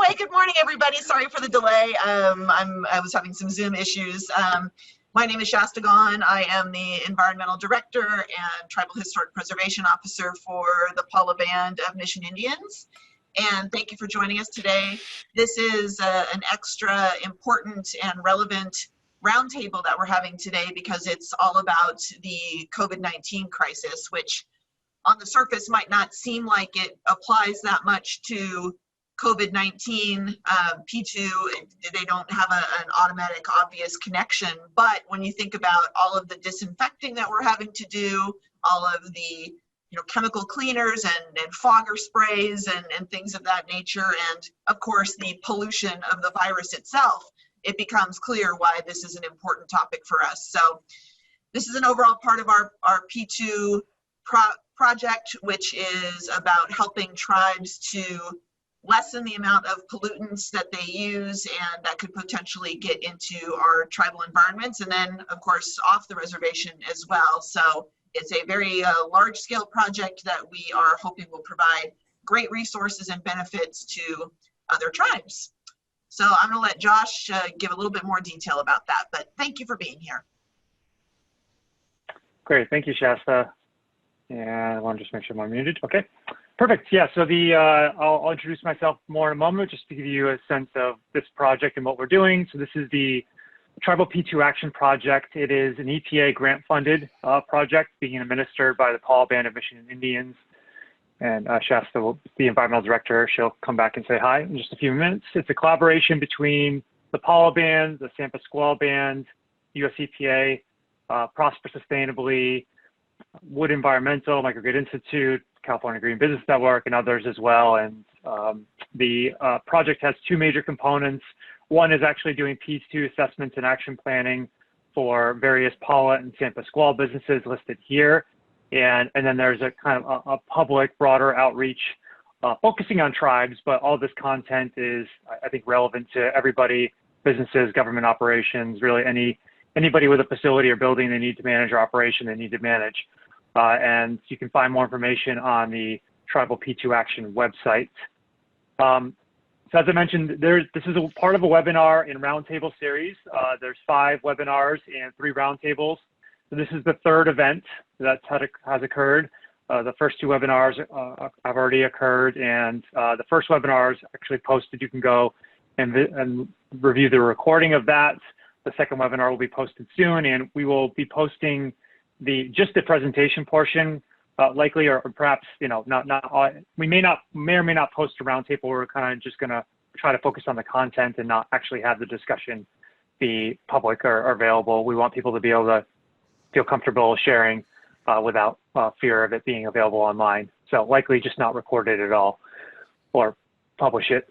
Anyway, good morning, everybody. Sorry for the delay. I was having some Zoom issues. My name is Shasta Gaughan. I am the Environmental Director and Tribal Historic Preservation Officer for the Paula Band of Mission Indians. And thank you for joining us today. This is an extra important and relevant roundtable that we're having today because it's all about the COVID-19 crisis, which on the surface might not seem like it applies that much to COVID-19, P2, they don't have an automatic obvious connection. But when you think about all of the disinfecting that we're having to do, all of the chemical cleaners and fogger sprays and things of that nature, and of course the pollution of the virus itself, it becomes clear why this is an important topic for us. So this is an overall part of our P2 project, which is about helping tribes to lessen the amount of pollutants that they use and that could potentially get into our tribal environments, and then of course off the reservation as well. So it's a very large-scale project that we are hoping will provide great resources and benefits to other tribes. So I'm going to let Josh give a little bit more detail about that, but thank you for being here. Great, thank you, Shasta. And I want to just make sure I'm muted. Okay, perfect. Yeah, so I'll introduce myself more in a moment just to give you a sense of this project and what we're doing. So this is the Tribal P2 Action Project. It is an EPA grant-funded project being administered by the Paula Band of Mission Indians. And Shasta, the environmental director, she'll come back and say hi in just a few minutes. It's a collaboration between the Paula Band, the San Pasqual Band, US EPA, Prosper Sustainably, Wood Environmental, Microgrid Institute, California Green Business Network, and others as well. And the project has two major components. One is actually doing P2 assessments and action planning for various Paula and San Pasqual businesses listed here. And then there's a kind of a public, broader outreach focusing on tribes, but all this content is, I think, relevant to everybody, businesses, government operations, really anybody with a facility or building they need to manage or operation they need to manage. And you can find more information on the Tribal P2 Action website. So as I mentioned, this is a part of a webinar in Roundtable series. There's 5 webinars and 3 roundtables. So this is the 3rd event that has occurred. The first 2 webinars have already occurred, and the first webinar is actually posted. You can go and review the recording of that. The second webinar will be posted soon, and we will be posting just the presentation portion, likely, or perhaps not all. We may or may not post a roundtable. We're kind of just going to try to focus on the content and not actually have the discussion be public or available. We want people to be able to feel comfortable sharing without fear of it being available online. So likely just not record it at all or publish it.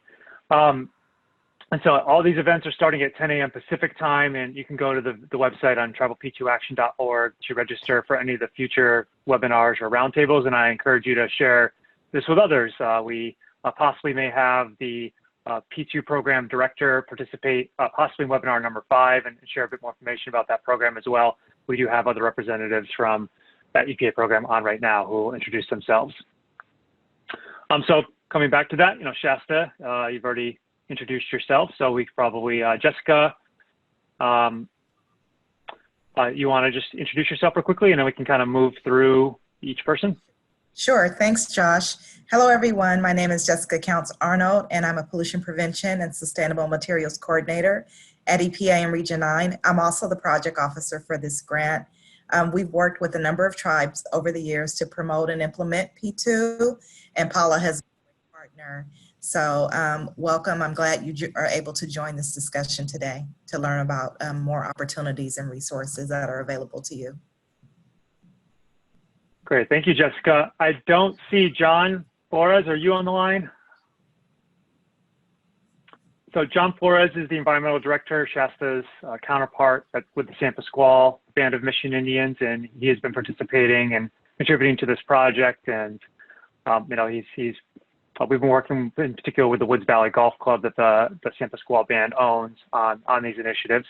And so all these events are starting at 10 a.m. Pacific time, and you can go to the website on tribalp2action.org to register for any of the future webinars or roundtables, and I encourage you to share this with others. We possibly may have the P2 program director participate possibly in webinar number 5 and share a bit more information about that program as well. We do have other representatives from that EPA program on right now who will introduce themselves. So coming back to that, Shasta, you've already introduced yourself, so we probably, Jessica, you want to just introduce yourself real quickly, and then we can kind of move through each person? Sure, thanks, Josh. Hello, everyone. My name is Jessica Counts-Arnold, and I'm a Pollution Prevention and Sustainable Materials Coordinator at EPA in Region 9. I'm also the project officer for this grant. We've worked with a number of tribes over the years to promote and implement P2, and Paula has been a partner. So welcome. I'm glad you are able to join this discussion today to learn about more opportunities and resources that are available to you. Great. Thank you, Jessica. I don't see John Flores. Are you on the line? So John Flores is the environmental director, Shasta's counterpart with the San Pasqual Band of Mission Indians, and he has been participating and contributing to this project. And we've been working in particular with the Woods Valley Golf Club that the San Pasqual Band owns on these initiatives.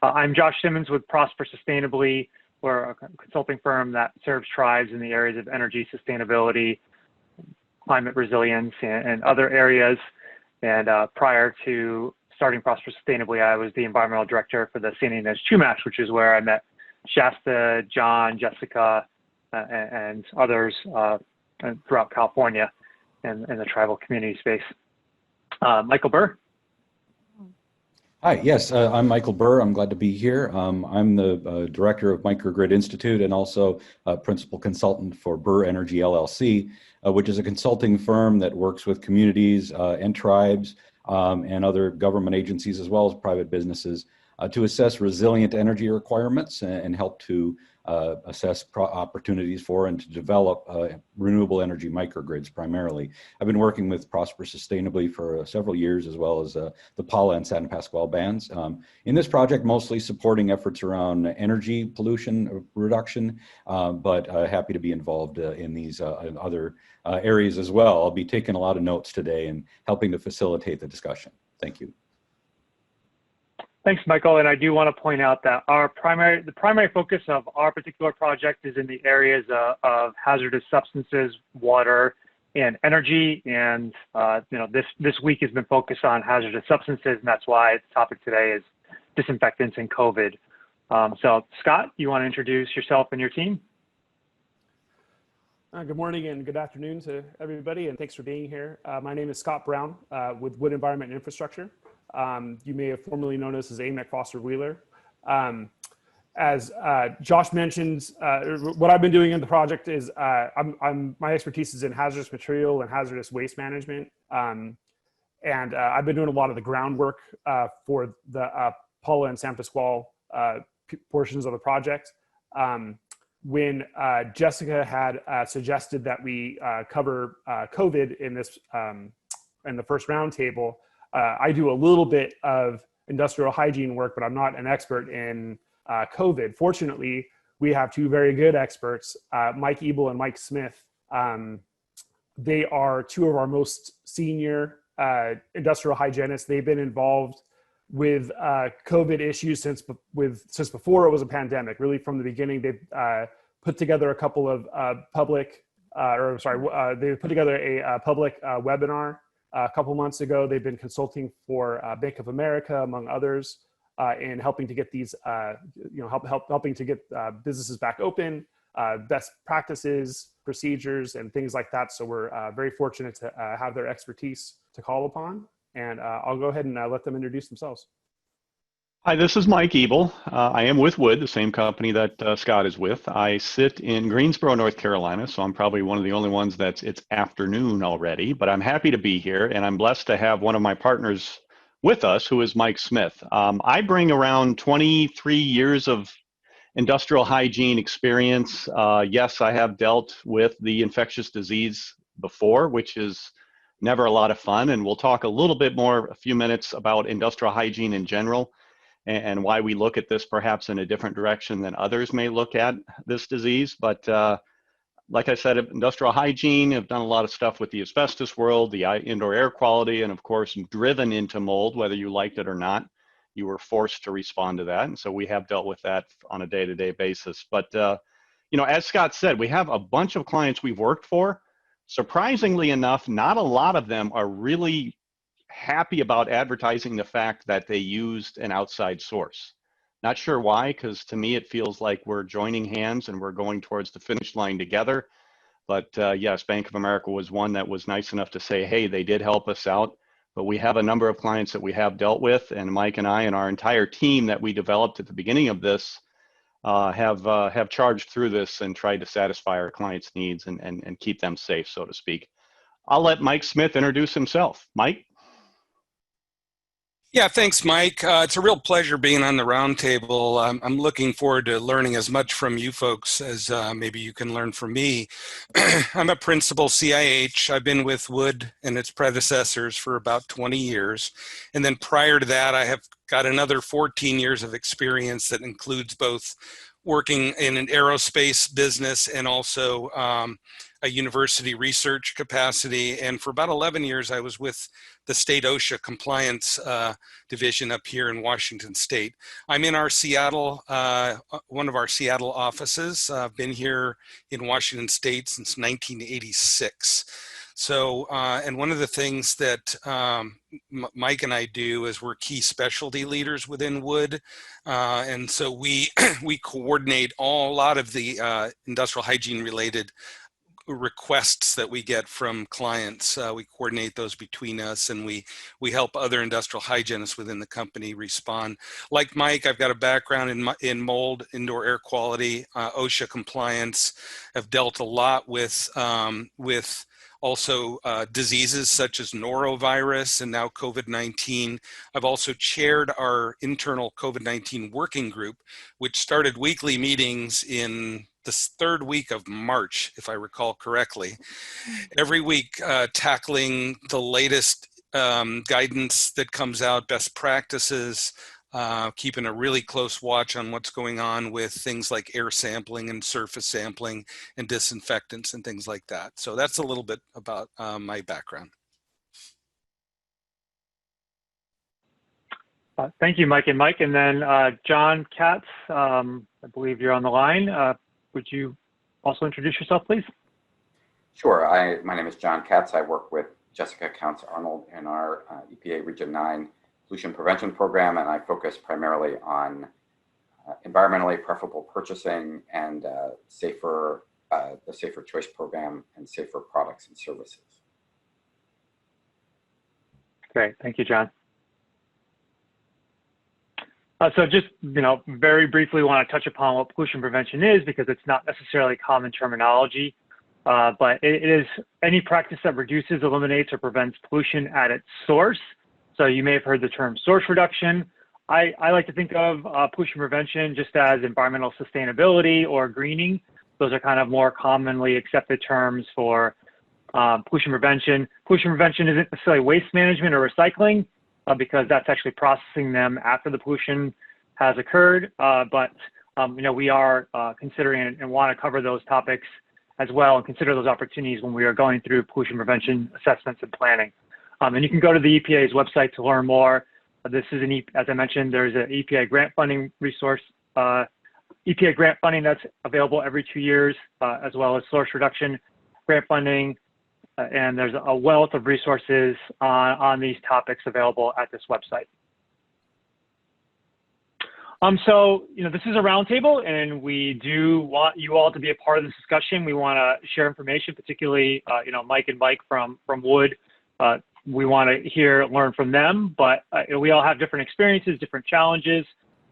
I'm Josh Simmons with Prosper Sustainably. We're a consulting firm that serves tribes in the areas of energy sustainability, climate resilience, and other areas. And prior to starting Prosper Sustainably, I was the environmental director for the San Ynez Chumash, which is where I met Shasta, John, Jessica, and others throughout California and the tribal community space. Michael Burr. Hi, yes, I'm Michael Burr. I'm glad to be here. I'm the director of Microgrid Institute and also principal consultant for Burr Energy LLC, which is a consulting firm that works with communities and tribes and other government agencies as well as private businesses to assess resilient energy requirements and help to assess opportunities for and to develop renewable energy microgrids primarily. I've been working with Prosper Sustainably for several years, as well as the Paula and San Pasqual bands. In this project, mostly supporting efforts around energy pollution reduction, but happy to be involved in these in other areas as well. I'll be taking a lot of notes today and helping to facilitate the discussion. Thank you. Thanks, Michael. And I do want to point out that the primary focus of our particular project is in the areas of hazardous substances, water, and energy. And this week has been focused on hazardous substances, and that's why the topic today is disinfectants and COVID. So, Scott, you want to introduce yourself and your team? Good morning and good afternoon to everybody, and thanks for being here. My name is Scott Brown with Wood Environment and Infrastructure. You may have formerly known us as AMEC Foster Wheeler. As Josh mentioned, what I've been doing in the project is my expertise is in hazardous material and hazardous waste management. And I've been doing a lot of the groundwork for the Paula and San Pasqual portions of the project. When Jessica had suggested that we cover COVID in this in the first roundtable, I do a little bit of industrial hygiene work, but I'm not an expert in COVID. Fortunately, we have two very good experts, Mike Ebel and Mike Smith. They are two of our most senior industrial hygienists. They've been involved with COVID issues since before it was a pandemic. Really, from the beginning, they've put together a couple of they put together a public webinar a couple months ago. They've been consulting for Bank of America, among others, in helping to get these, helping to get businesses back open, best practices, procedures, and things like that. So we're very fortunate to have their expertise to call upon. And I'll go ahead and let them introduce themselves. Hi, this is Mike Ebel. I am with Wood, the same company that Scott is with. I sit in Greensboro, North Carolina, so I'm probably one of the only ones it's afternoon already, but I'm happy to be here, and I'm blessed to have one of my partners with us, who is Mike Smith. I bring around 23 years of industrial hygiene experience. Yes, I have dealt with the infectious disease before, which is never a lot of fun, and we'll talk a little bit more, a few minutes, about industrial hygiene in general, and why we look at this perhaps in a different direction than others may look at this disease. But like I said, industrial hygiene, I've done a lot of stuff with the asbestos world, the indoor air quality, and of course, driven into mold, whether you liked it or not. You were forced to respond to that. And so we have dealt with that on a day-to-day basis. But, as Scott said, we have a bunch of clients we've worked for. Surprisingly enough, not a lot of them are really happy about advertising the fact that they used an outside source. Not sure why, because to me it feels like we're joining hands and we're going towards the finish line together. But yes, Bank of America was one that was nice enough to say, hey, they did help us out. But we have a number of clients that we have dealt with, and Mike and I and our entire team that we developed at the beginning of this have charged through this and tried to satisfy our clients' needs and keep them safe, so to speak. I'll let Mike Smith introduce himself. Mike? Yeah, thanks, Mike. It's a real pleasure being on the roundtable. I'm looking forward to learning as much from you folks as maybe you can learn from me. I'm a principal CIH. I've been with Wood and its predecessors for about 20 years. And then prior to that, I have got another 14 years of experience that includes both working in an aerospace business and also a university research capacity. And for about 11 years, I was with the state OSHA compliance division up here in Washington State. I'm in our Seattle, one of our Seattle offices. I've been here in Washington State since 1986. So, and one of the things that Mike and I do is we're key specialty leaders within Wood. And so we, we coordinate a lot of the industrial hygiene related requests that we get from clients. We coordinate those between us, and we help other industrial hygienists within the company respond. Like Mike, I've got a background in mold, indoor air quality, OSHA compliance. I've dealt a lot with also diseases such as norovirus and now COVID-19. I've also chaired our internal COVID-19 working group, which started weekly meetings in the third week of March, if I recall correctly. Every week tackling the latest guidance that comes out, best practices, keeping a really close watch on what's going on with things like air sampling and surface sampling and disinfectants and things like that. So that's a little bit about my background. Thank you, Mike and Mike. And then John Katz, I believe you're on the line. Would you also introduce yourself, please? Sure. My name is John Katz. I work with Jessica Counts-Arnold in our EPA Region 9 pollution prevention program, and I focus primarily on environmentally preferable purchasing and the Safer Choice program and safer products and services. Great, thank you, John. So just, very briefly want to touch upon what pollution prevention is, because it's not necessarily common terminology, but it is any practice that reduces, eliminates, or prevents pollution at its source. So you may have heard the term source reduction. I like to think of pollution prevention just as environmental sustainability or greening. Those are kind of more commonly accepted terms for pollution prevention. Pollution prevention isn't necessarily waste management or recycling, because that's actually processing them after the pollution has occurred. But we are considering and want to cover those topics as well and consider those opportunities when we are going through pollution prevention assessments and planning. And you can go to the EPA's website to learn more. This is as I mentioned, there's an EPA grant funding resource, EPA grant funding that's available every 2 years, as well as source reduction grant funding. And there's a wealth of resources on these topics available at this website. So, this is a roundtable, and we do want you all to be a part of this discussion. We want to share information, particularly, Mike and Mike from Wood. We want to learn from them, but we all have different experiences, different challenges,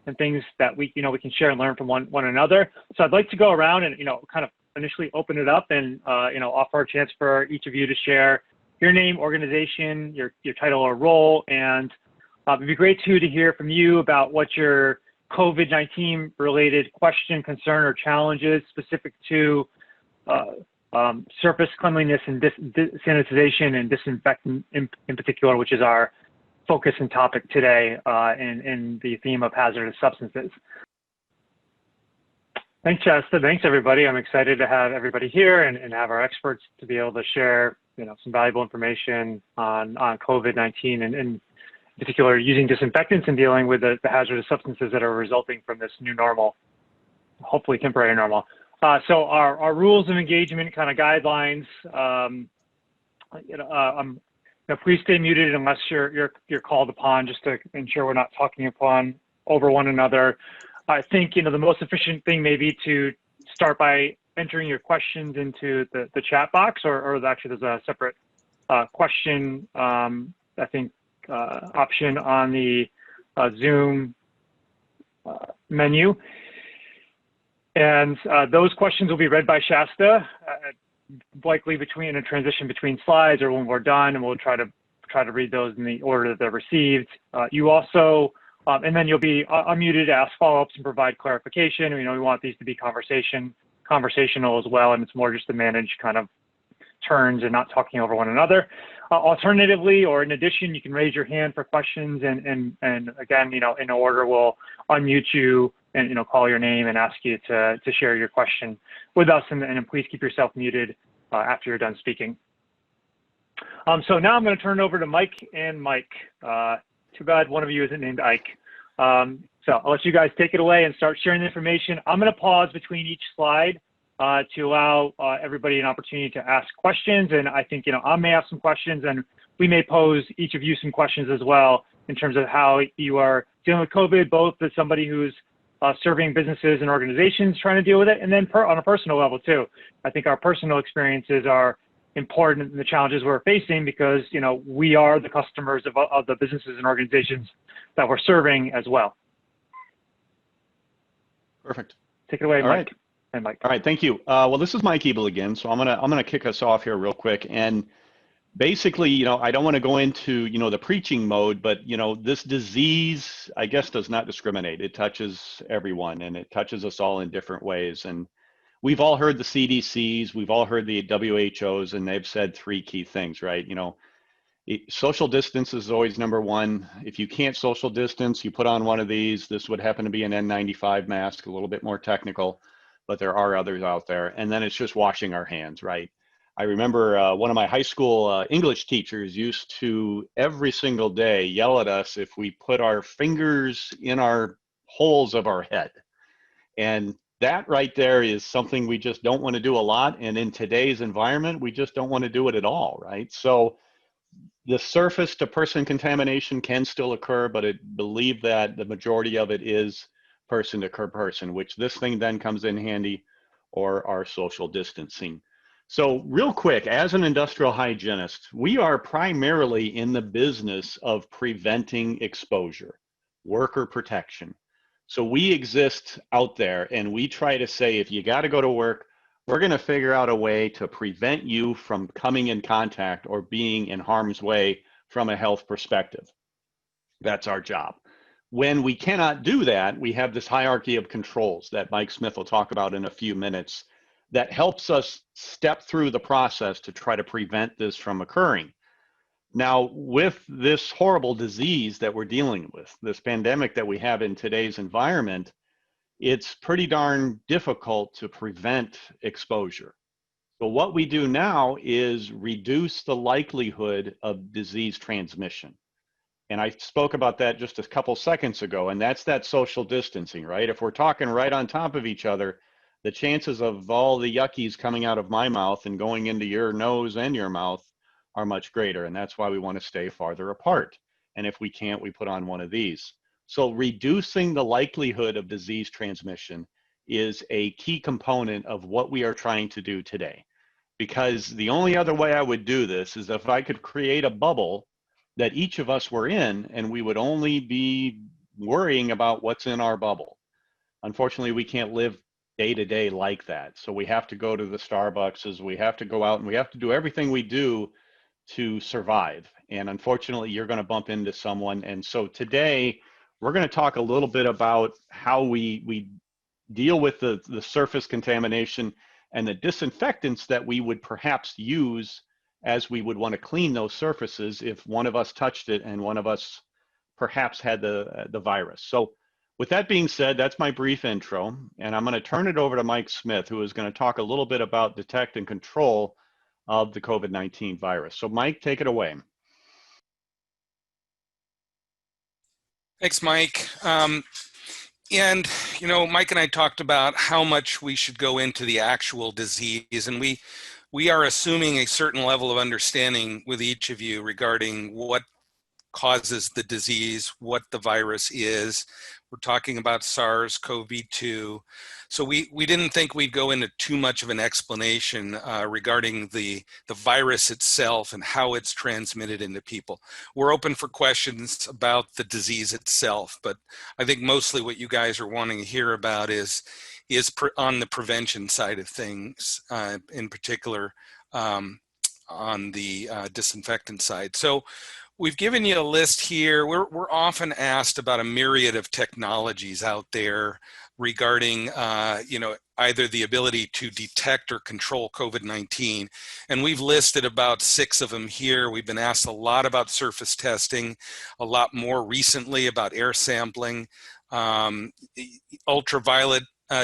and things that we can share and learn from one another. So I'd like to go around and, kind of initially open it up and, offer a chance for each of you to share your name, organization, your title or role. And it'd be great too to hear from you about what your COVID-19 related question, concern, or challenges specific to surface cleanliness and sanitization and disinfecting in particular, which is our focus and topic today in the theme of hazardous substances. Thanks, Shasta. Thanks, everybody. I'm excited to have everybody here and have our experts to be able to share, some valuable information on COVID-19 and in particular using disinfectants and dealing with the hazardous substances that are resulting from this new normal, hopefully temporary normal. So our rules of engagement kind of guidelines, please stay muted unless you're called upon, just to ensure we're not talking over one another. I think, the most efficient thing may be to start by entering your questions into the chat box, or actually there's a separate question, option on the Zoom menu. And those questions will be read by Shasta, likely in a transition between slides or when we're done, and we'll try to read those in the order that they're received. You also, and then you'll be unmuted to ask follow-ups and provide clarification. We want these to be conversational as well, and it's more just to manage kind of turns and not talking over one another. Alternatively, or in addition, you can raise your hand for questions, and again, in order, we'll unmute you and call your name and ask you to share your question with us, and please keep yourself muted after you're done speaking. So now I'm going to turn it over to Mike and Mike. Too bad one of you isn't named Ike. So I'll let you guys take it away and start sharing the information. I'm going to pause between each slide to allow everybody an opportunity to ask questions. And I think, I may have some questions, and we may pose each of you some questions as well in terms of how you are dealing with COVID, both as somebody who's serving businesses and organizations trying to deal with it, and then on a personal level too. I think our personal experiences are important in the challenges we're facing because, we are the customers of the businesses and organizations that we're serving as well. Perfect. Take it away, All Mike. right. And Mike. All right, thank you. Well, this is Mike Ebel again, so I'm gonna kick us off here real quick. And basically, I don't want to go into, the preaching mode, but, this disease, I guess, does not discriminate. It touches everyone, and it touches us all in different ways. And we've all heard the CDCs, we've all heard the WHOs, and they've said three key things, right? Social distance is always number one. If you can't social distance, you put on one of these. This would happen to be an N95 mask, a little bit more technical, but there are others out there. And then it's just washing our hands, right? I remember one of my high school English teachers used to every single day yell at us if we put our fingers in our holes of our head. And that right there is something we just don't want to do a lot. And in today's environment, we just don't want to do it at all, right? So the surface to person contamination can still occur, but I believe that the majority of it is person to person, which this thing then comes in handy, or our social distancing. So real quick, as an industrial hygienist, we are primarily in the business of preventing exposure, worker protection. So we exist out there and we try to say, if you got to go to work, we're going to figure out a way to prevent you from coming in contact or being in harm's way from a health perspective. That's our job. When we cannot do that, we have this hierarchy of controls that Mike Smith will talk about in a few minutes that helps us step through the process to try to prevent this from occurring. Now, with this horrible disease that we're dealing with, this pandemic that we have in today's environment, it's pretty darn difficult to prevent exposure. So what we do now is reduce the likelihood of disease transmission. And I spoke about that just a couple seconds ago, and that's that social distancing, right? If we're talking right on top of each other, the chances of all the yuckies coming out of my mouth and going into your nose and your mouth are much greater. And that's why we want to stay farther apart. And if we can't, we put on one of these. So reducing the likelihood of disease transmission is a key component of what we are trying to do today. Because the only other way I would do this is if I could create a bubble that each of us were in, and we would only be worrying about what's in our bubble. Unfortunately, we can't live day to day like that. So we have to go to the Starbuckses, we have to go out, and we have to do everything we do to survive. And unfortunately, you're going to bump into someone. And so today, we're going to talk a little bit about how we deal with the surface contamination and the disinfectants that we would perhaps use as we would want to clean those surfaces if one of us touched it and one of us perhaps had the virus. So with that being said, that's my brief intro, and I'm going to turn it over to Mike Smith, who is going to talk a little bit about detect and control of the COVID-19 virus. So Mike, take it away. Thanks, Mike. And, Mike and I talked about how much we should go into the actual disease, and we are assuming a certain level of understanding with each of you regarding what causes the disease, what the virus is. We're talking about SARS-CoV-2. So we didn't think we'd go into too much of an explanation regarding the virus itself and how it's transmitted into people. We're open for questions about the disease itself, but I think mostly what you guys are wanting to hear about is on the prevention side of things, in particular on the disinfectant side. So we've given you a list here. We're often asked about a myriad of technologies out there regarding, either the ability to detect or control COVID-19. And we've listed about 6 of them here. We've been asked a lot about surface testing, a lot more recently about air sampling, ultraviolet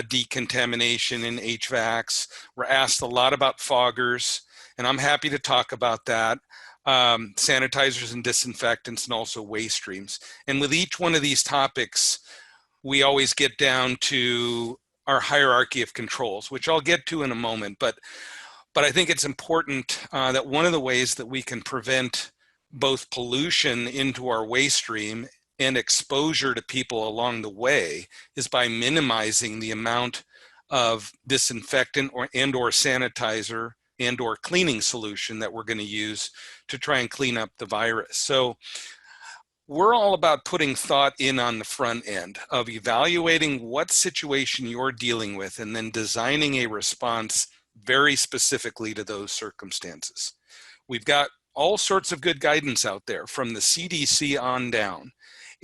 decontamination in HVACs. We're asked a lot about foggers, and I'm happy to talk about that. Sanitizers and disinfectants, and also waste streams. And with each one of these topics, we always get down to our hierarchy of controls, which I'll get to in a moment. But I think it's important that one of the ways that we can prevent both pollution into our waste stream and exposure to people along the way is by minimizing the amount of disinfectant and/or sanitizer and/or cleaning solution that we're going to use to try and clean up the virus. So we're all about putting thought in on the front end of evaluating what situation you're dealing with and then designing a response very specifically to those circumstances. We've got all sorts of good guidance out there from the CDC on down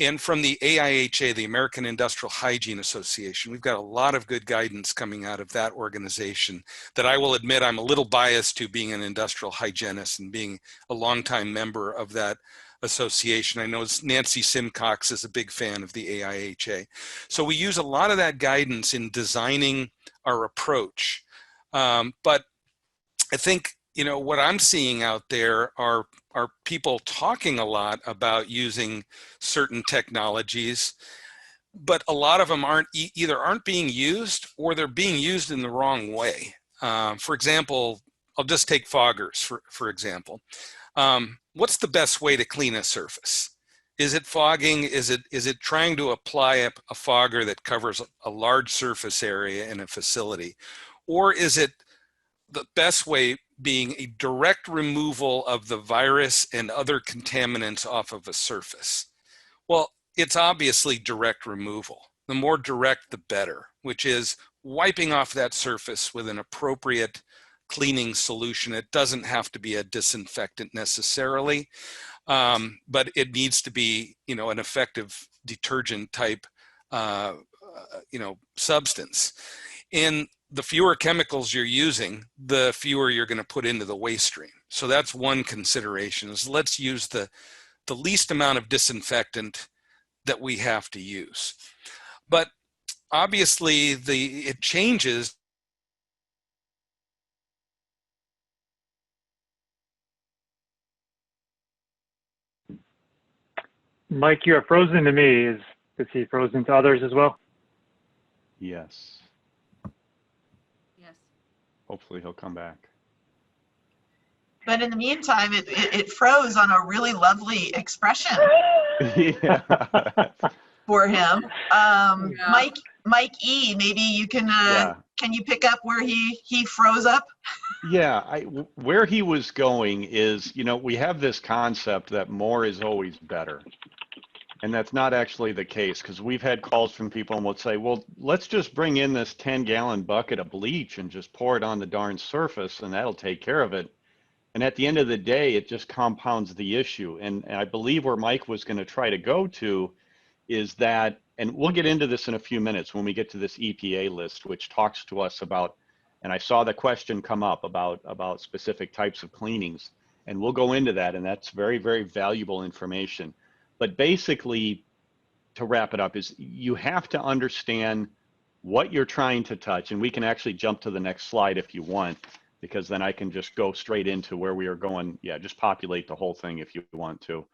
and from the AIHA, the American Industrial Hygiene Association. We've got a lot of good guidance coming out of that organization that I will admit I'm a little biased to, being an industrial hygienist and being a longtime member of that association. I know Nancy Simcox is a big fan of the AIHA. So we use a lot of that guidance in designing our approach. But I think, you know, what I'm seeing out there are people talking a lot about using certain technologies, but a lot of them either aren't being used or they're being used in the wrong way. For example, I'll just take foggers for example. What's the best way to clean a surface? Is it fogging? Is it trying to apply a fogger that covers a large surface area in a facility? Or is it the best way being a direct removal of the virus and other contaminants off of a surface? Well, it's obviously direct removal. The more direct, the better, which is wiping off that surface with an appropriate cleaning solution. It doesn't have to be a disinfectant necessarily, but it needs to be, you know, an effective detergent type, you know, substance. And the fewer chemicals you're using, the fewer you're going to put into the waste stream. So that's one consideration, is let's use the least amount of disinfectant that we have to use. But obviously it changes. Mike, you are frozen to me. Is he frozen to others as well? Yes. Yes. Hopefully he'll come back. But in the meantime, it froze on a really lovely expression Yeah. for him. Mike E, maybe you can can you pick up where he froze up? Yeah, where he was going is, you know, we have this concept that more is always better. And that's not actually the case, because we've had calls from people and we'll say, well, let's just bring in this 10-gallon bucket of bleach and just pour it on the darn surface and that'll take care of it. And at the end of the day, it just compounds the issue. And I believe where Mike was going to try to go to is that, and we'll get into this in a few minutes when we get to this EPA list, which talks to us about, and I saw the question come up about specific types of cleanings, and we'll go into that, and that's very, very valuable information. But basically, to wrap it up, is you have to understand what you're trying to touch, and we can actually jump to the next slide if you want, because then I can just go straight into where we are going. Yeah, just populate the whole thing if you want to.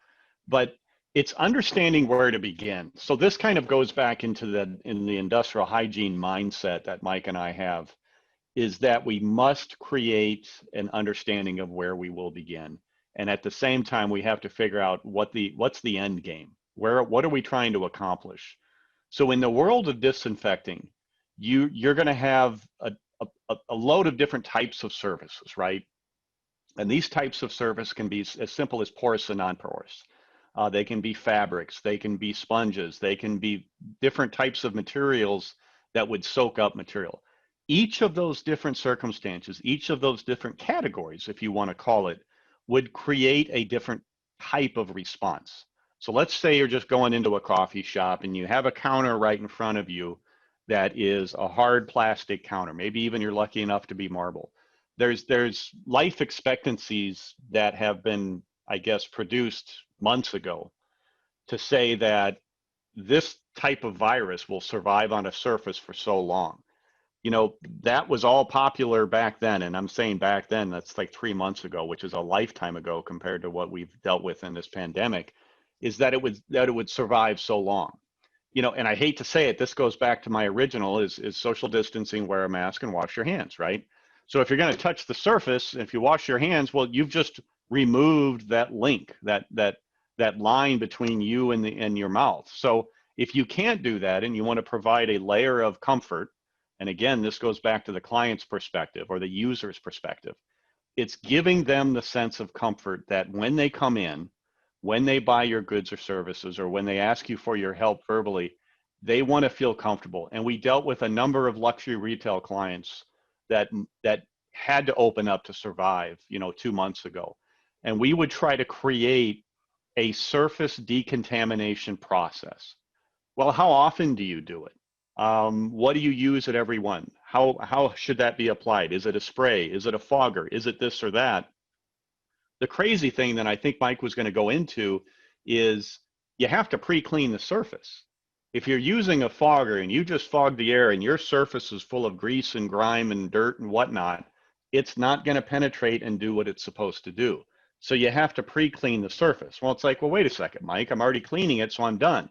But it's understanding where to begin. So this kind of goes back into the industrial hygiene mindset that Mike and I have, is that we must create an understanding of where we will begin. And at the same time, we have to figure out what's the end game? What are we trying to accomplish? So in the world of disinfecting, you're going to have a load of different types of surfaces, right? And these types of surface can be as simple as porous and non-porous. They can be fabrics, they can be sponges, they can be different types of materials that would soak up material. Each of those different circumstances, each of those different categories, if you want to call it, would create a different type of response. So let's say you're just going into a coffee shop and you have a counter right in front of you that is a hard plastic counter. Maybe even you're lucky enough to be marble. There's life expectancies that have been, I guess, produced months ago to say that this type of virus will survive on a surface for so long. You know, that was all popular back then, and I'm saying back then, that's like 3 months ago, which is a lifetime ago compared to what we've dealt with in this pandemic, is that it would survive so long. you know, and I hate to say it, this goes back to my original is social distancing, wear a mask and wash your hands, right? So if you're going to touch the surface, if you wash your hands, well, you've just removed that link, that line between you and your mouth. So if you can't do that and you want to provide a layer of comfort, and again, this goes back to the client's perspective or the user's perspective, it's giving them the sense of comfort that when they come in, when they buy your goods or services, or when they ask you for your help verbally, they want to feel comfortable. And we dealt with a number of luxury retail clients that had to open up to survive, you know, 2 months ago. And we would try to create a surface decontamination process. Well, how often do you do it? What do you use at every one? How should that be applied? Is it a spray? Is it a fogger? Is it this or that? The crazy thing that I think Mike was going to go into is you have to pre-clean the surface. If you're using a fogger and you just fog the air and your surface is full of grease and grime and dirt and whatnot, it's not going to penetrate and do what it's supposed to do. So you have to pre-clean the surface. Well, it's like, well, wait a second, Mike, I'm already cleaning it, so I'm done.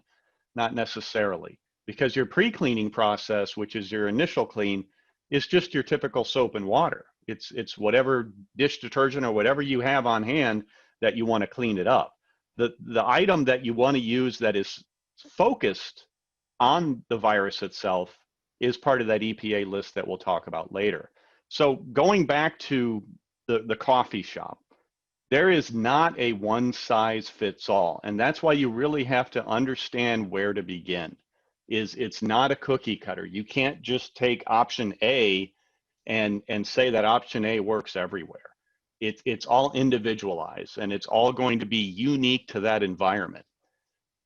Not necessarily, because your pre-cleaning process, which is your initial clean, is just your typical soap and water. It's whatever dish detergent or whatever you have on hand that you want to clean it up. The item that you want to use that is focused on the virus itself is part of that EPA list that we'll talk about later. So going back to the coffee shop, there is not a one size fits all. And that's why you really have to understand where to begin. It's not a cookie cutter. You can't just take option A and say that option A works everywhere. It's all individualized and it's all going to be unique to that environment.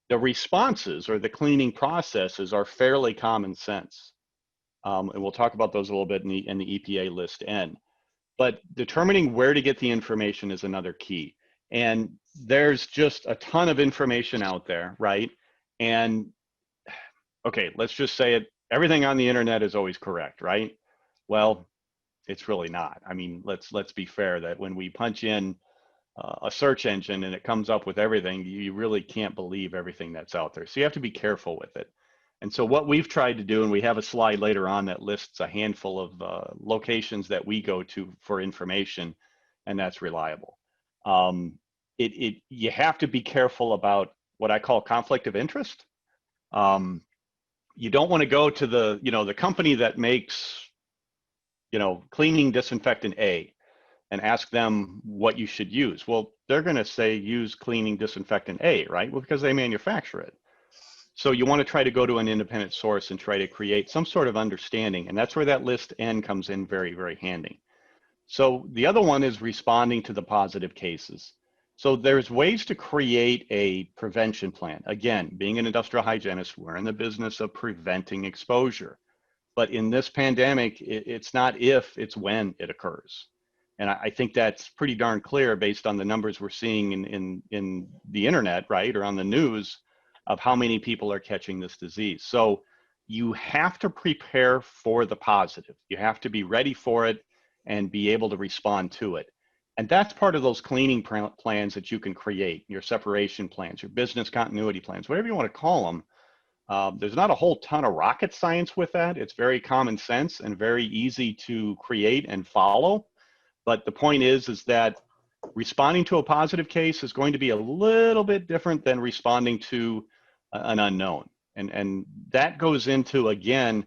The responses or the cleaning processes are fairly common sense. And we'll talk about those a little bit in the EPA list N. But determining where to get the information is another key. And there's just a ton of information out there, right? And okay, let's just say it, everything on the internet is always correct, right? Well, it's really not. I mean, let's be fair that when we punch in a search engine and it comes up with everything, you really can't believe everything that's out there. So you have to be careful with it. And so what we've tried to do, and we have a slide later on that lists a handful of locations that we go to for information, and that's reliable. You have to be careful about what I call conflict of interest. You don't want to go to the company that makes, cleaning disinfectant A and ask them what you should use. Well, they're going to say use cleaning disinfectant A, right? Well, because they manufacture it. So you want to try to go to an independent source and try to create some sort of understanding. And that's where that list N comes in very, very handy. So the other one is responding to the positive cases. So there's ways to create a prevention plan. Again, being an industrial hygienist, we're in the business of preventing exposure. But in this pandemic, it's not if, it's when it occurs. And I think that's pretty darn clear based on the numbers we're seeing in the internet, right, or on the news, of how many people are catching this disease. So you have to prepare for the positive. You have to be ready for it and be able to respond to it. And that's part of those cleaning plans that you can create, your separation plans, your business continuity plans, whatever you want to call them. There's not a whole ton of rocket science with that. It's very common sense and very easy to create and follow. But the point is that responding to a positive case is going to be a little bit different than responding to an unknown. And that goes into, again,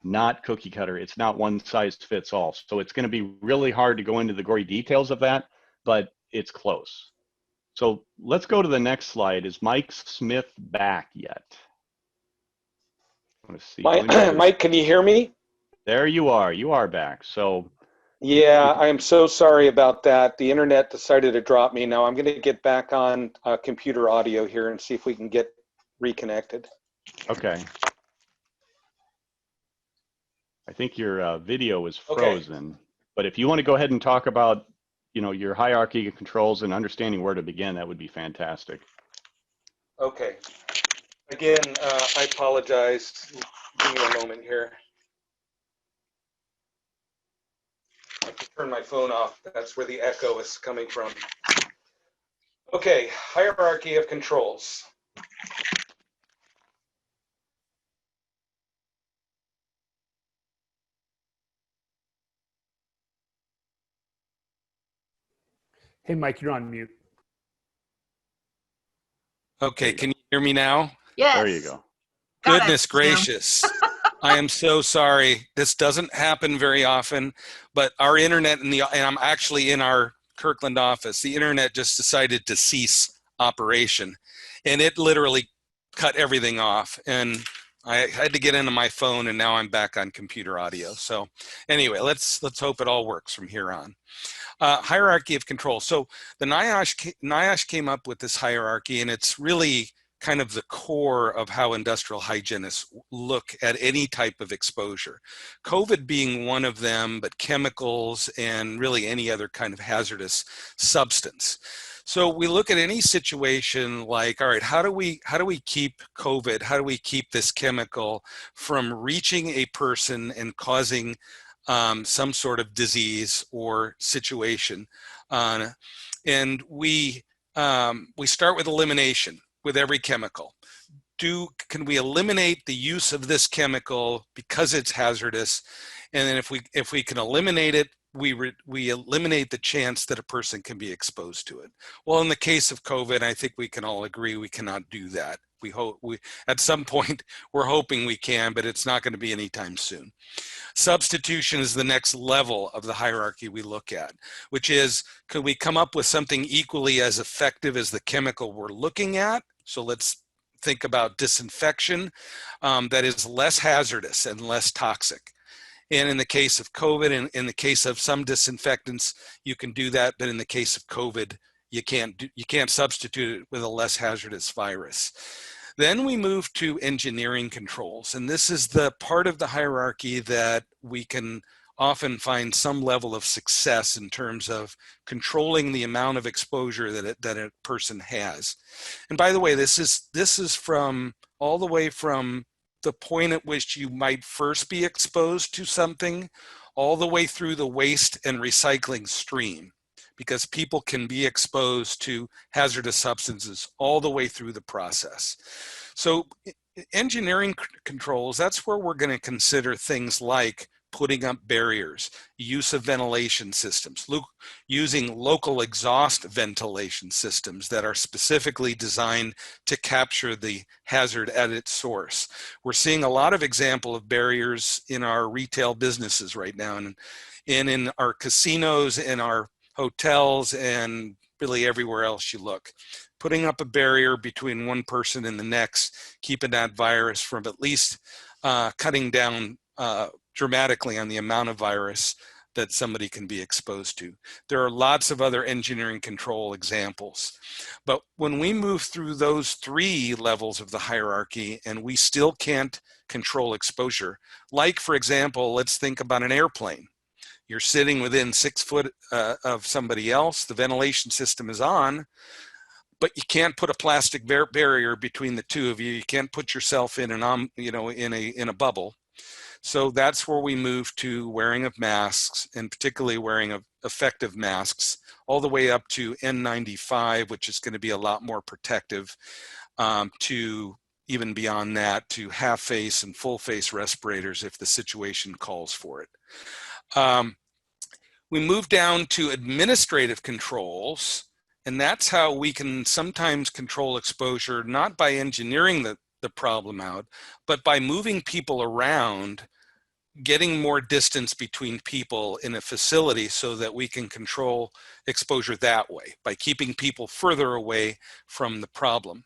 not cookie cutter. It's not one size fits all. So it's going to be really hard to go into the gory details of that, but it's close. So let's go to the next slide. Is Mike Smith back yet? I want to see. Mike, can you hear me? There you are. You are back. So yeah, I am so sorry about that. The internet decided to drop me. Now I'm going to get back on computer audio here and see if we can get reconnected. Okay. I think your video is frozen, okay. But if you want to go ahead and talk about, your hierarchy of controls and understanding where to begin, that would be fantastic. Okay. Again, I apologize. Give me a moment here. I can turn my phone off. That's where the echo is coming from. Okay, hierarchy of controls. Hey, Mike, you're on mute. Okay, can you hear me now? Yes. There you go. Got Goodness it, gracious. I am so sorry. This doesn't happen very often, but our internet and I'm actually in our Kirkland office. The internet just decided to cease operation, and it literally cut everything off. And I had to get into my phone, and now I'm back on computer audio. So anyway, let's hope it all works from here on. Hierarchy of control. So the NIOSH came up with this hierarchy, and it's really kind of the core of how industrial hygienists look at any type of exposure. COVID being one of them, but chemicals and really any other kind of hazardous substance. So we look at any situation like, all right, how do we keep COVID, how do we keep this chemical from reaching a person and causing some sort of disease or situation? And we start with elimination with every chemical. Can we eliminate the use of this chemical because it's hazardous? And then if we can eliminate it, we eliminate the chance that a person can be exposed to it. Well, in the case of COVID, I think we can all agree we cannot do that. At some point, we're hoping we can, but it's not going to be anytime soon. Substitution is the next level of the hierarchy we look at, which is, could we come up with something equally as effective as the chemical we're looking at? So let's think about disinfection that is less hazardous and less toxic. And in the case of COVID, and in the case of some disinfectants, you can do that, but in the case of COVID, you can't substitute it with a less hazardous virus. Then we move to engineering controls, and this is the part of the hierarchy that we can often find some level of success in terms of controlling the amount of exposure that a person has. And by the way, this is from all the way from the point at which you might first be exposed to something, all the way through the waste and recycling stream, because people can be exposed to hazardous substances all the way through the process. So engineering controls, that's where we're going to consider things like putting up barriers, use of ventilation systems, using local exhaust ventilation systems that are specifically designed to capture the hazard at its source. We're seeing a lot of example of barriers in our retail businesses right now, and in our casinos, in our hotels, and really everywhere else you look. Putting up a barrier between one person and the next, keeping that virus from at least cutting down dramatically on the amount of virus that somebody can be exposed to. There are lots of other engineering control examples. But when we move through those three levels of the hierarchy and we still can't control exposure, like for example, let's think about an airplane. You're sitting within 6 foot of somebody else, the ventilation system is on, but you can't put a plastic barrier between the two of you. You can't put yourself in in a bubble. So that's where we move to wearing of masks, and particularly wearing of effective masks, all the way up to N95, which is going to be a lot more protective, to even beyond that, to half face and full face respirators if the situation calls for it. We move down to administrative controls, and that's how we can sometimes control exposure, not by engineering the problem out, but by moving people around, getting more distance between people in a facility so that we can control exposure that way, by keeping people further away from the problem.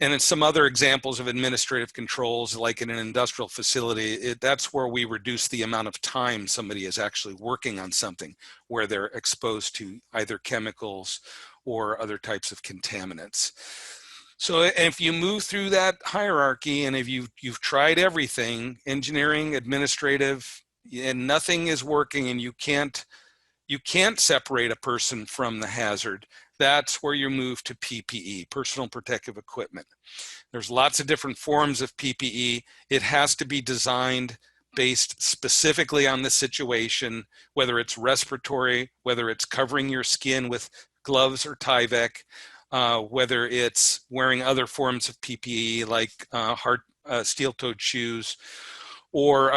And in some other examples of administrative controls, like in an industrial facility, that's where we reduce the amount of time somebody is actually working on something where they're exposed to either chemicals or other types of contaminants. So if you move through that hierarchy, and if you've tried everything, engineering, administrative, and nothing is working, and you can't separate a person from the hazard, that's where you move to PPE, personal protective equipment. There's lots of different forms of PPE. It has to be designed based specifically on the situation, whether it's respiratory, whether it's covering your skin with gloves or Tyvek, whether it's wearing other forms of PPE like steel-toed shoes, or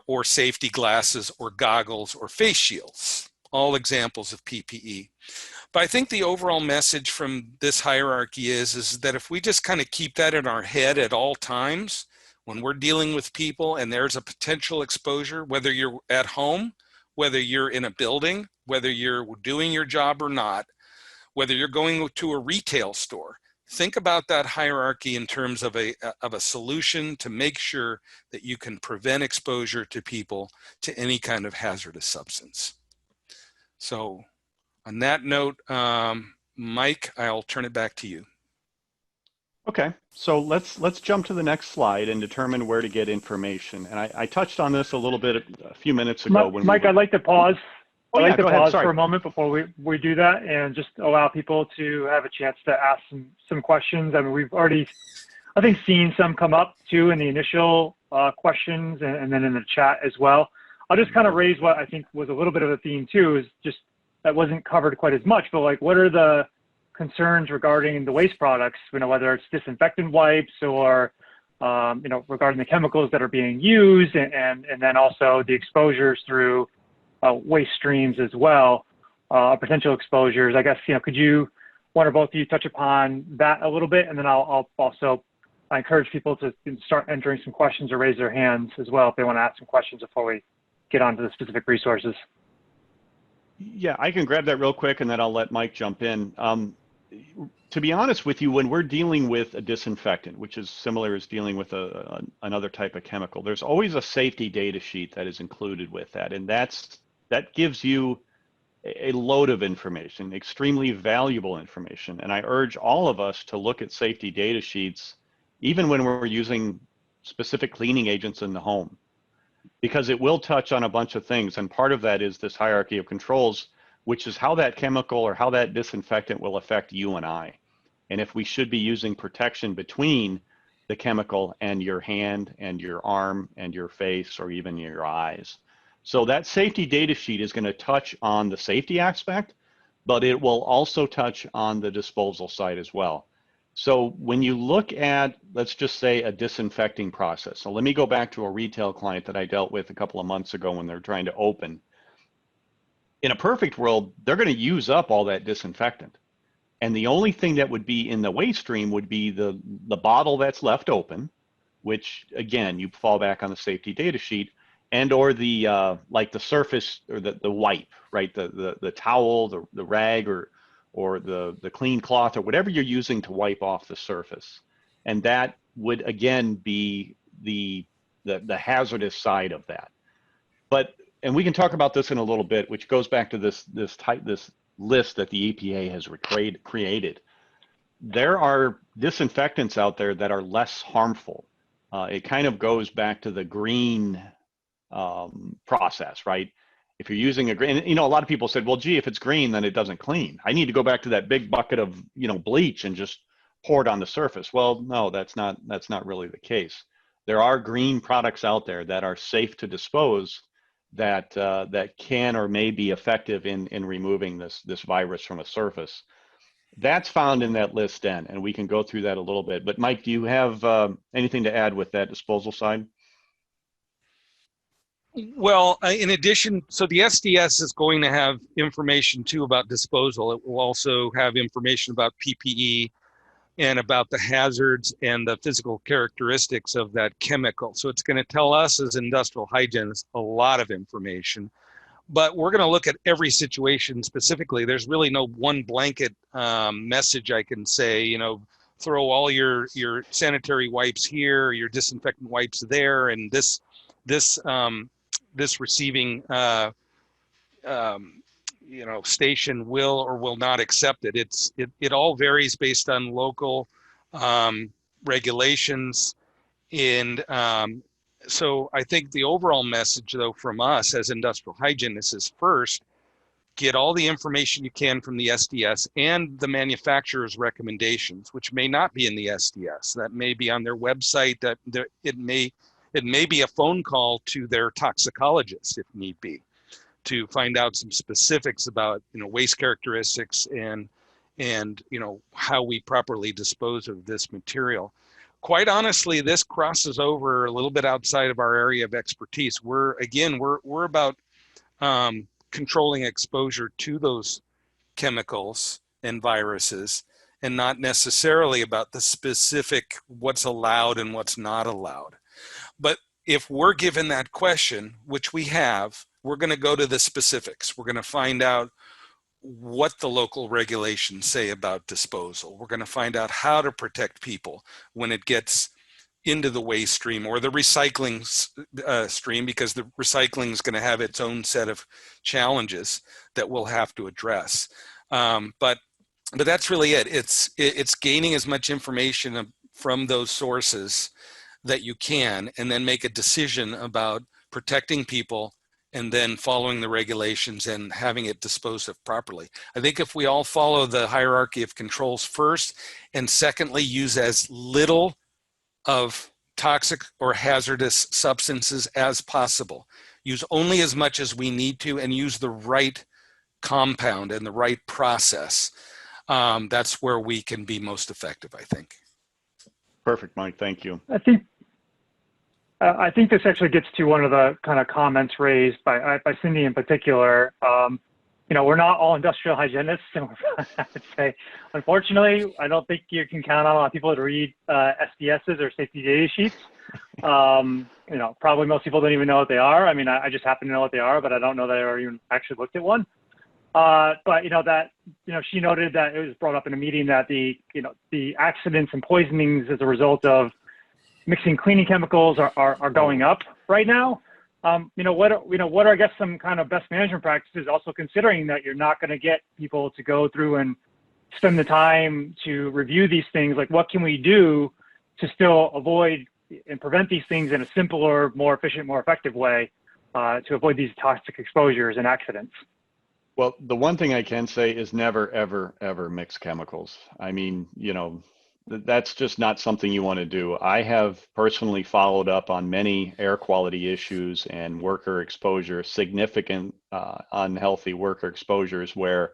or safety glasses or goggles or face shields, all examples of PPE. But I think the overall message from this hierarchy is that if we just kind of keep that in our head at all times, when we're dealing with people and there's a potential exposure, whether you're at home, whether you're in a building, whether you're doing your job or not, whether you're going to a retail store, think about that hierarchy in terms of a solution to make sure that you can prevent exposure to people to any kind of hazardous substance. So on that note, Mike, I'll turn it back to you. Okay, so let's jump to the next slide and determine where to get information. And I touched on this a little bit a few minutes ago. Mike, I'd like to pause. Oh, I'd yeah, like to go ahead. pause Sorry. for a moment before we do that and just allow people to have a chance to ask some questions. I mean, we've already, I think, seen some come up too in the initial questions and then in the chat as well. I'll just kind of raise what I think was a little bit of a theme too, is just that wasn't covered quite as much, but like, what are the concerns regarding the waste products, you know, whether it's disinfectant wipes or, you know, regarding the chemicals that are being used and then also the exposures through waste streams as well, potential exposures. I guess, you know, could you, one or both of you, touch upon that a little bit? And then I'll also encourage people to start entering some questions or raise their hands as well if they want to ask some questions before we get onto the specific resources. Yeah, I can grab that real quick and then I'll let Mike jump in. To be honest with you, when we're dealing with a disinfectant, which is similar as dealing with another type of chemical, there's always a safety data sheet that is included with that. And that gives you a load of information, extremely valuable information. And I urge all of us to look at safety data sheets, even when we're using specific cleaning agents in the home, because it will touch on a bunch of things. And part of that is this hierarchy of controls, which is how that chemical or how that disinfectant will affect you and I. And if we should be using protection between the chemical and your hand and your arm and your face or even your eyes. So that safety data sheet is going to touch on the safety aspect, but it will also touch on the disposal side as well. So when you look at, let's just say, a disinfecting process. So let me go back to a retail client that I dealt with a couple of months ago when they're trying to open. In a perfect world, they're going to use up all that disinfectant. And the only thing that would be in the waste stream would be the bottle that's left open, which again, you fall back on the safety data sheet, and or the like the surface or the wipe, right? The towel, the rag or the clean cloth or whatever you're using to wipe off the surface. And that would again be the hazardous side of that. And we can talk about this in a little bit, which goes back to this list that the EPA has created. There are disinfectants out there that are less harmful. It kind of goes back to the green process, right? If you're using a green, you know, a lot of people said, well, gee, if it's green, then it doesn't clean. I need to go back to that big bucket of, you know, bleach and just pour it on the surface. Well, no, that's not really the case. There are green products out there that are safe to dispose that can or may be effective in removing this virus from a surface. That's found in that list N, and we can go through that a little bit. But Mike, do you have anything to add with that disposal side? Well, in addition, so the SDS is going to have information too about disposal. It will also have information about PPE and about the hazards and the physical characteristics of that chemical. So it's going to tell us as industrial hygienists a lot of information, but we're going to look at every situation specifically. There's really no one blanket message I can say, you know, throw all your sanitary wipes here, your disinfectant wipes there, and this receiving you know, station will or will not accept it. It all varies based on local regulations. And so I think the overall message though from us as industrial hygienists is first, get all the information you can from the SDS and the manufacturer's recommendations, which may not be in the SDS. That may be on their website, that it may be a phone call to their toxicologist if need be, to find out some specifics about, you know, waste characteristics and you know, how we properly dispose of this material. Quite honestly, this crosses over a little bit outside of our area of expertise. We're about controlling exposure to those chemicals and viruses, and not necessarily about the specific what's allowed and what's not allowed. But if we're given that question, which we have, we're going to go to the specifics. We're going to find out what the local regulations say about disposal. We're going to find out how to protect people when it gets into the waste stream or the recycling stream, because the recycling is going to have its own set of challenges that we'll have to address. But that's really it. It's gaining as much information from those sources that you can, and then make a decision about protecting people and then following the regulations and having it disposed of properly. I think if we all follow the hierarchy of controls first, and secondly, use as little of toxic or hazardous substances as possible, use only as much as we need to, and use the right compound and the right process, that's where we can be most effective, I think. Perfect, Mike. Thank you. I think this actually gets to one of the kind of comments raised by Cindy in particular. You know, we're not all industrial hygienists, and I would say, unfortunately, I don't think you can count on a lot of people to read SDSs or safety data sheets. You know, probably most people don't even know what they are. I mean, I just happen to know what they are, but I don't know that I ever even actually looked at one. But you know that, you know, she noted that it was brought up in a meeting that the accidents and poisonings as a result of mixing cleaning chemicals are going up right now. What are I guess some kind of best management practices, also considering that you're not going to get people to go through and spend the time to review these things. Like, what can we do to still avoid and prevent these things in a simpler, more efficient, more effective way to avoid these toxic exposures and accidents? Well, the one thing I can say is never, ever, ever mix chemicals. I mean, you know, that's just not something you want to do. I have personally followed up on many air quality issues and worker exposure, significant unhealthy worker exposures, where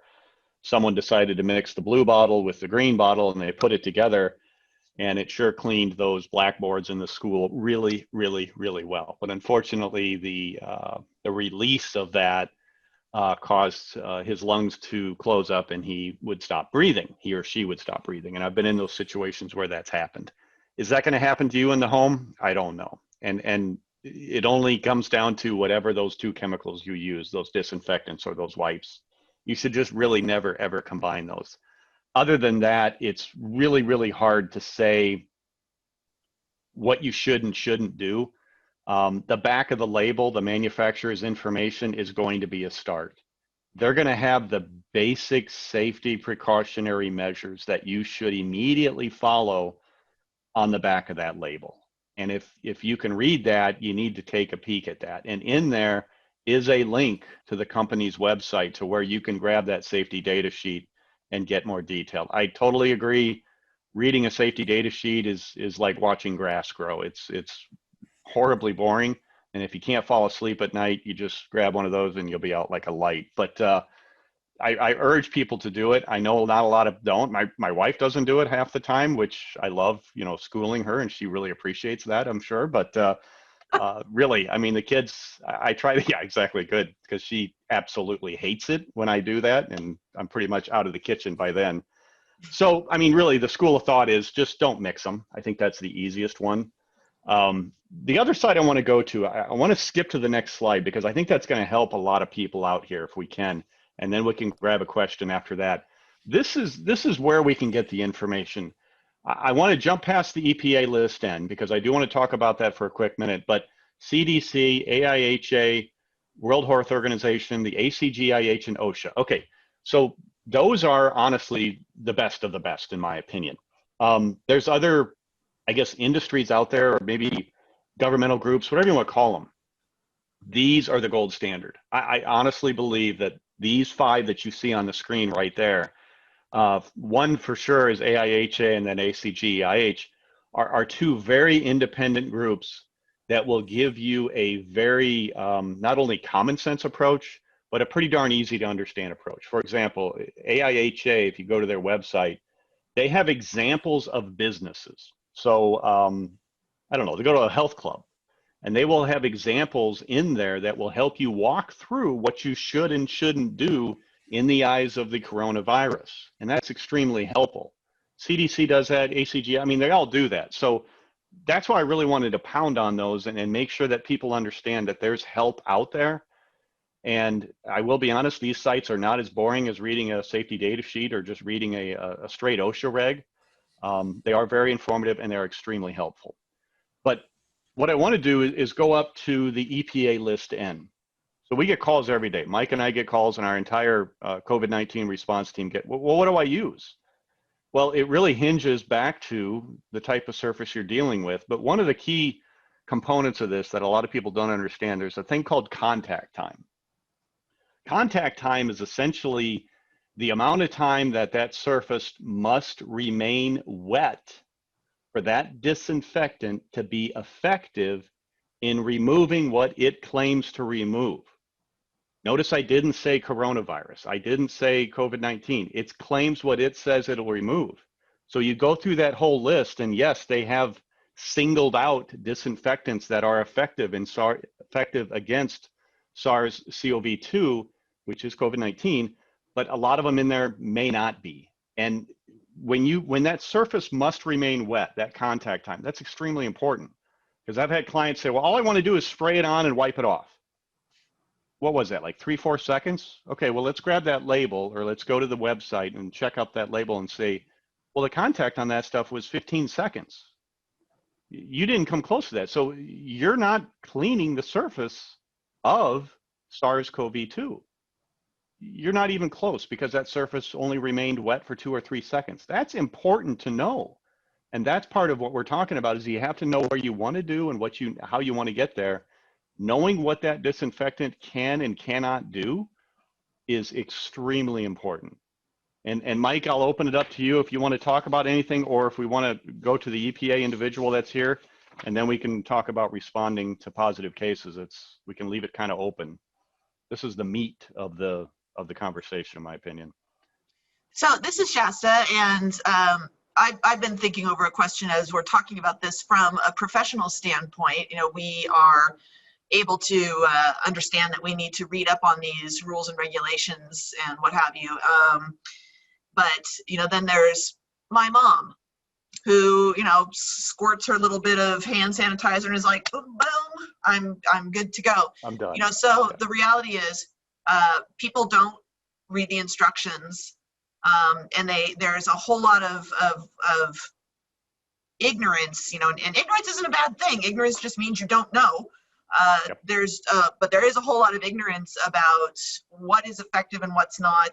someone decided to mix the blue bottle with the green bottle and they put it together, and it sure cleaned those blackboards in the school really, really, really well. But unfortunately, the release of that caused his lungs to close up, and he would stop breathing. He or she would stop breathing. And I've been in those situations where that's happened. Is that going to happen to you in the home? I don't know. And it only comes down to whatever those two chemicals you use, those disinfectants or those wipes. You should just really never, ever combine those. Other than that, it's really, really hard to say what you should and shouldn't do. The back of the label, the manufacturer's information, is going to be a start. They're going to have the basic safety precautionary measures that you should immediately follow on the back of that label. And if you can read that, you need to take a peek at that. And in there is a link to the company's website to where you can grab that safety data sheet and get more detail. I totally agree. Reading a safety data sheet is like watching grass grow. It's horribly boring, and if you can't fall asleep at night, you just grab one of those and you'll be out like a light. But I urge people to do it. I know not a lot of don't. My wife doesn't do it half the time, which I love, you know, schooling her, and she really appreciates that, I'm sure. But really, I mean, the kids, I try to, yeah, exactly, good, because she absolutely hates it when I do that, and I'm pretty much out of the kitchen by then. So, I mean, really, the school of thought is just don't mix them. I think that's the easiest one. The other side I want to go to, I want to skip to the next slide, because I think that's going to help a lot of people out here if we can, and then we can grab a question after that. This is where we can get the information. I want to jump past the EPA list N, because I do want to talk about that for a quick minute, but CDC, AIHA, World Health Organization, the ACGIH, and OSHA. Okay, so those are honestly the best of the best, in my opinion. There's other, I guess, industries out there, or maybe governmental groups, whatever you want to call them. These are the gold standard. I honestly believe that these 5 that you see on the screen right there, one for sure is AIHA, and then ACGIH, are 2 very independent groups that will give you a very, not only common sense approach, but a pretty darn easy to understand approach. For example, AIHA, if you go to their website, they have examples of businesses. So I don't know, they go to a health club, and they will have examples in there that will help you walk through what you should and shouldn't do in the eyes of the coronavirus. And that's extremely helpful. CDC does that, ACG, I mean, they all do that. So that's why I really wanted to pound on those and make sure that people understand that there's help out there. And I will be honest, these sites are not as boring as reading a safety data sheet or just reading a straight OSHA reg. They are very informative and they're extremely helpful. But what I want to do is go up to the EPA list N. So we get calls every day. Mike and I get calls, and our entire COVID-19 response team get, well, what do I use? Well, it really hinges back to the type of surface you're dealing with. But one of the key components of this that a lot of people don't understand, there's a thing called contact time. Contact time is essentially the amount of time that that surface must remain wet for that disinfectant to be effective in removing what it claims to remove. Notice I didn't say coronavirus. I didn't say COVID-19. It claims what it says it'll remove. So you go through that whole list, and yes, they have singled out disinfectants that are effective against SARS-CoV-2, which is COVID-19, but a lot of them in there may not be. And when that surface must remain wet, that contact time, that's extremely important. Because I've had clients say, well, all I want to do is spray it on and wipe it off. What was that, like 3-4 seconds? Okay, well, let's grab that label, or let's go to the website and check up that label and say, well, the contact on that stuff was 15 seconds. You didn't come close to that. So you're not cleaning the surface of SARS-CoV-2. You're not even close, because that surface only remained wet for 2 or 3 seconds. That's important to know. And that's part of what we're talking about, is you have to know where you want to do and how you want to get there. Knowing what that disinfectant can and cannot do is extremely important. And Mike, I'll open it up to you if you want to talk about anything, or if we want to go to the EPA individual that's here, and then we can talk about responding to positive cases. We can leave it kind of open. This is the meat of the conversation, in my opinion. So this is Shasta, and I've been thinking over a question as we're talking about this from a professional standpoint. You know, we are able to understand that we need to read up on these rules and regulations and what have you. But, you know, then there's my mom, who, you know, squirts her little bit of hand sanitizer and is like, boom, I'm good to go. I'm done. You know, so the reality is people don't read the instructions, and there's a whole lot of ignorance, you know, and ignorance isn't a bad thing. Ignorance just means you don't know. Yep. But there is a whole lot of ignorance about what is effective and what's not.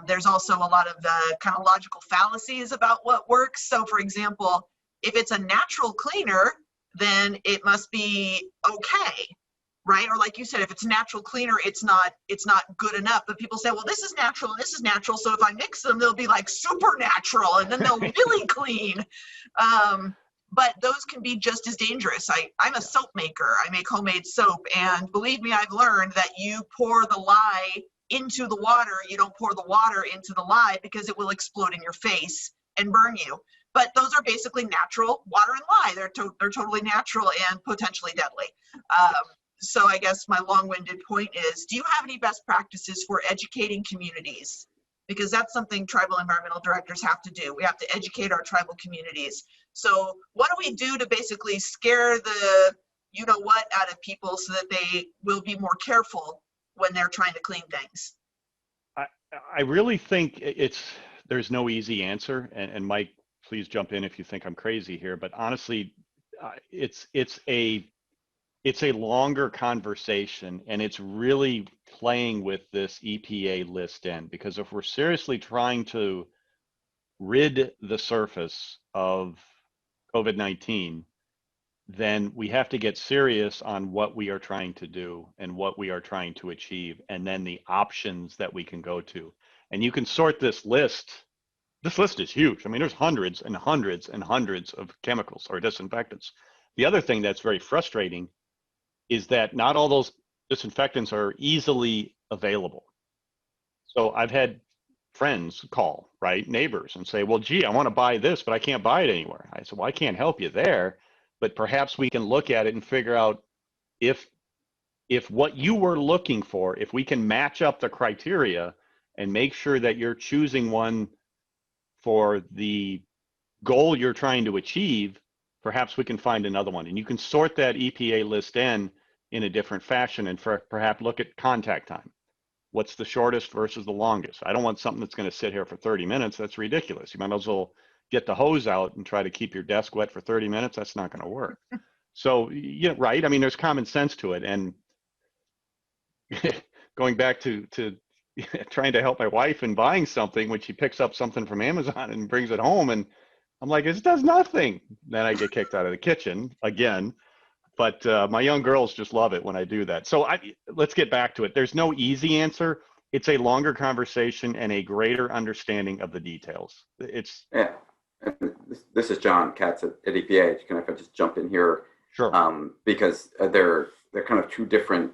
There's also a lot of kind of logical fallacies about what works. So for example, if it's a natural cleaner, then it must be okay, right? Or like you said, if it's a natural cleaner, it's not good enough. But people say, well, this is natural and this is natural, so if I mix them, they'll be like supernatural, and then they'll really clean. But those can be just as dangerous. I'm a soap maker. I make homemade soap, and believe me, I've learned that you pour the lye into the water. You don't pour the water into the lye, because it will explode in your face and burn you. But those are basically natural. Water and lye, they're totally natural and potentially deadly. So I guess my long-winded point is, do you have any best practices for educating communities? Because that's something tribal environmental directors have to do. We have to educate our tribal communities. So what do we do to basically scare the you-know-what out of people so that they will be more careful when they're trying to clean things? I really think there's no easy answer. And Mike, please jump in if you think I'm crazy here. But honestly, it's a longer conversation, and it's really playing with this EPA list N, because if we're seriously trying to rid the surface of COVID-19, then we have to get serious on what we are trying to do and what we are trying to achieve, and then the options that we can go to. And you can sort this list. This list is huge. I mean, there's hundreds and hundreds and hundreds of chemicals or disinfectants. The other thing that's very frustrating is that not all those disinfectants are easily available. So I've had friends call, right, neighbors, and say, well, gee, I want to buy this, but I can't buy it anywhere. I said, well, I can't help you there, but perhaps we can look at it and figure out if what you were looking for, if we can match up the criteria and make sure that you're choosing one for the goal you're trying to achieve. Perhaps we can find another one, and you can sort that EPA list in a different fashion, and perhaps look at contact time. What's the shortest versus the longest? I don't want something that's going to sit here for 30 minutes. That's ridiculous. You might as well get the hose out and try to keep your desk wet for 30 minutes. That's not going to work. So, yeah, right. I mean, there's common sense to it. And going back to trying to help my wife in buying something, when she picks up something from Amazon and brings it home, and I'm like, it does nothing. Then I get kicked out of the kitchen again. But my young girls just love it when I do that. So let's get back to it. There's no easy answer. It's a longer conversation and a greater understanding of the details. It's yeah. This is John Katz at EPA. Can I just jump in here? Sure. Because they're kind of two different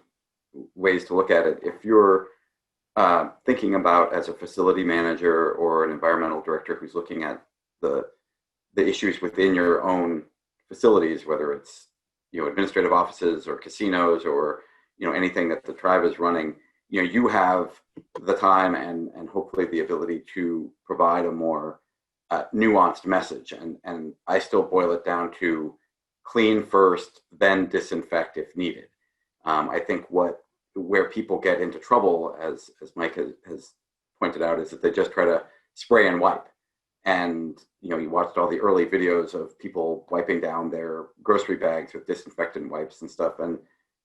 ways to look at it. If you're thinking about as a facility manager or an environmental director who's looking at the issues within your own facilities, whether it's administrative offices or casinos or anything that the tribe is running, you have the time and hopefully the ability to provide a more nuanced message. And I still boil it down to clean first, then disinfect if needed. I think where people get into trouble, as Mike has pointed out, is that they just try to spray and wipe. And you watched all the early videos of people wiping down their grocery bags with disinfectant wipes and stuff. And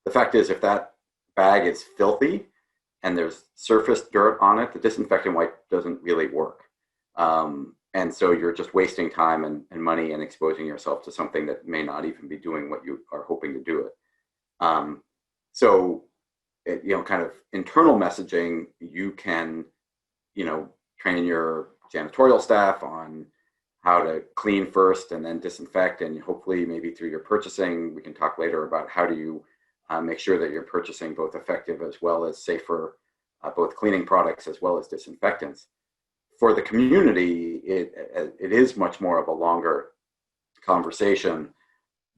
the fact is, if that bag is filthy and there's surface dirt on it, the disinfectant wipe doesn't really work. And so you're just wasting time and money and exposing yourself to something that may not even be doing what you are hoping to do it. So, kind of internal messaging, you can, train your janitorial staff on how to clean first and then disinfect, and hopefully maybe through your purchasing, we can talk later about how do you make sure that you're purchasing both effective as well as safer, both cleaning products as well as disinfectants. For the community, it is much more of a longer conversation,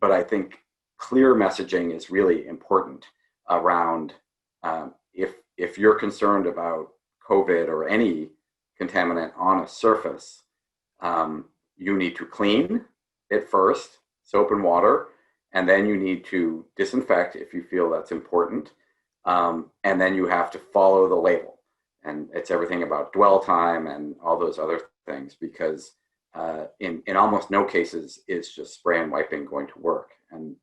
but I think clear messaging is really important around if you're concerned about COVID or any contaminant on a surface, you need to clean it first, soap and water, and then you need to disinfect if you feel that's important. And then you have to follow the label. And it's everything about dwell time and all those other things, because in almost no cases is just spray and wiping going to work. And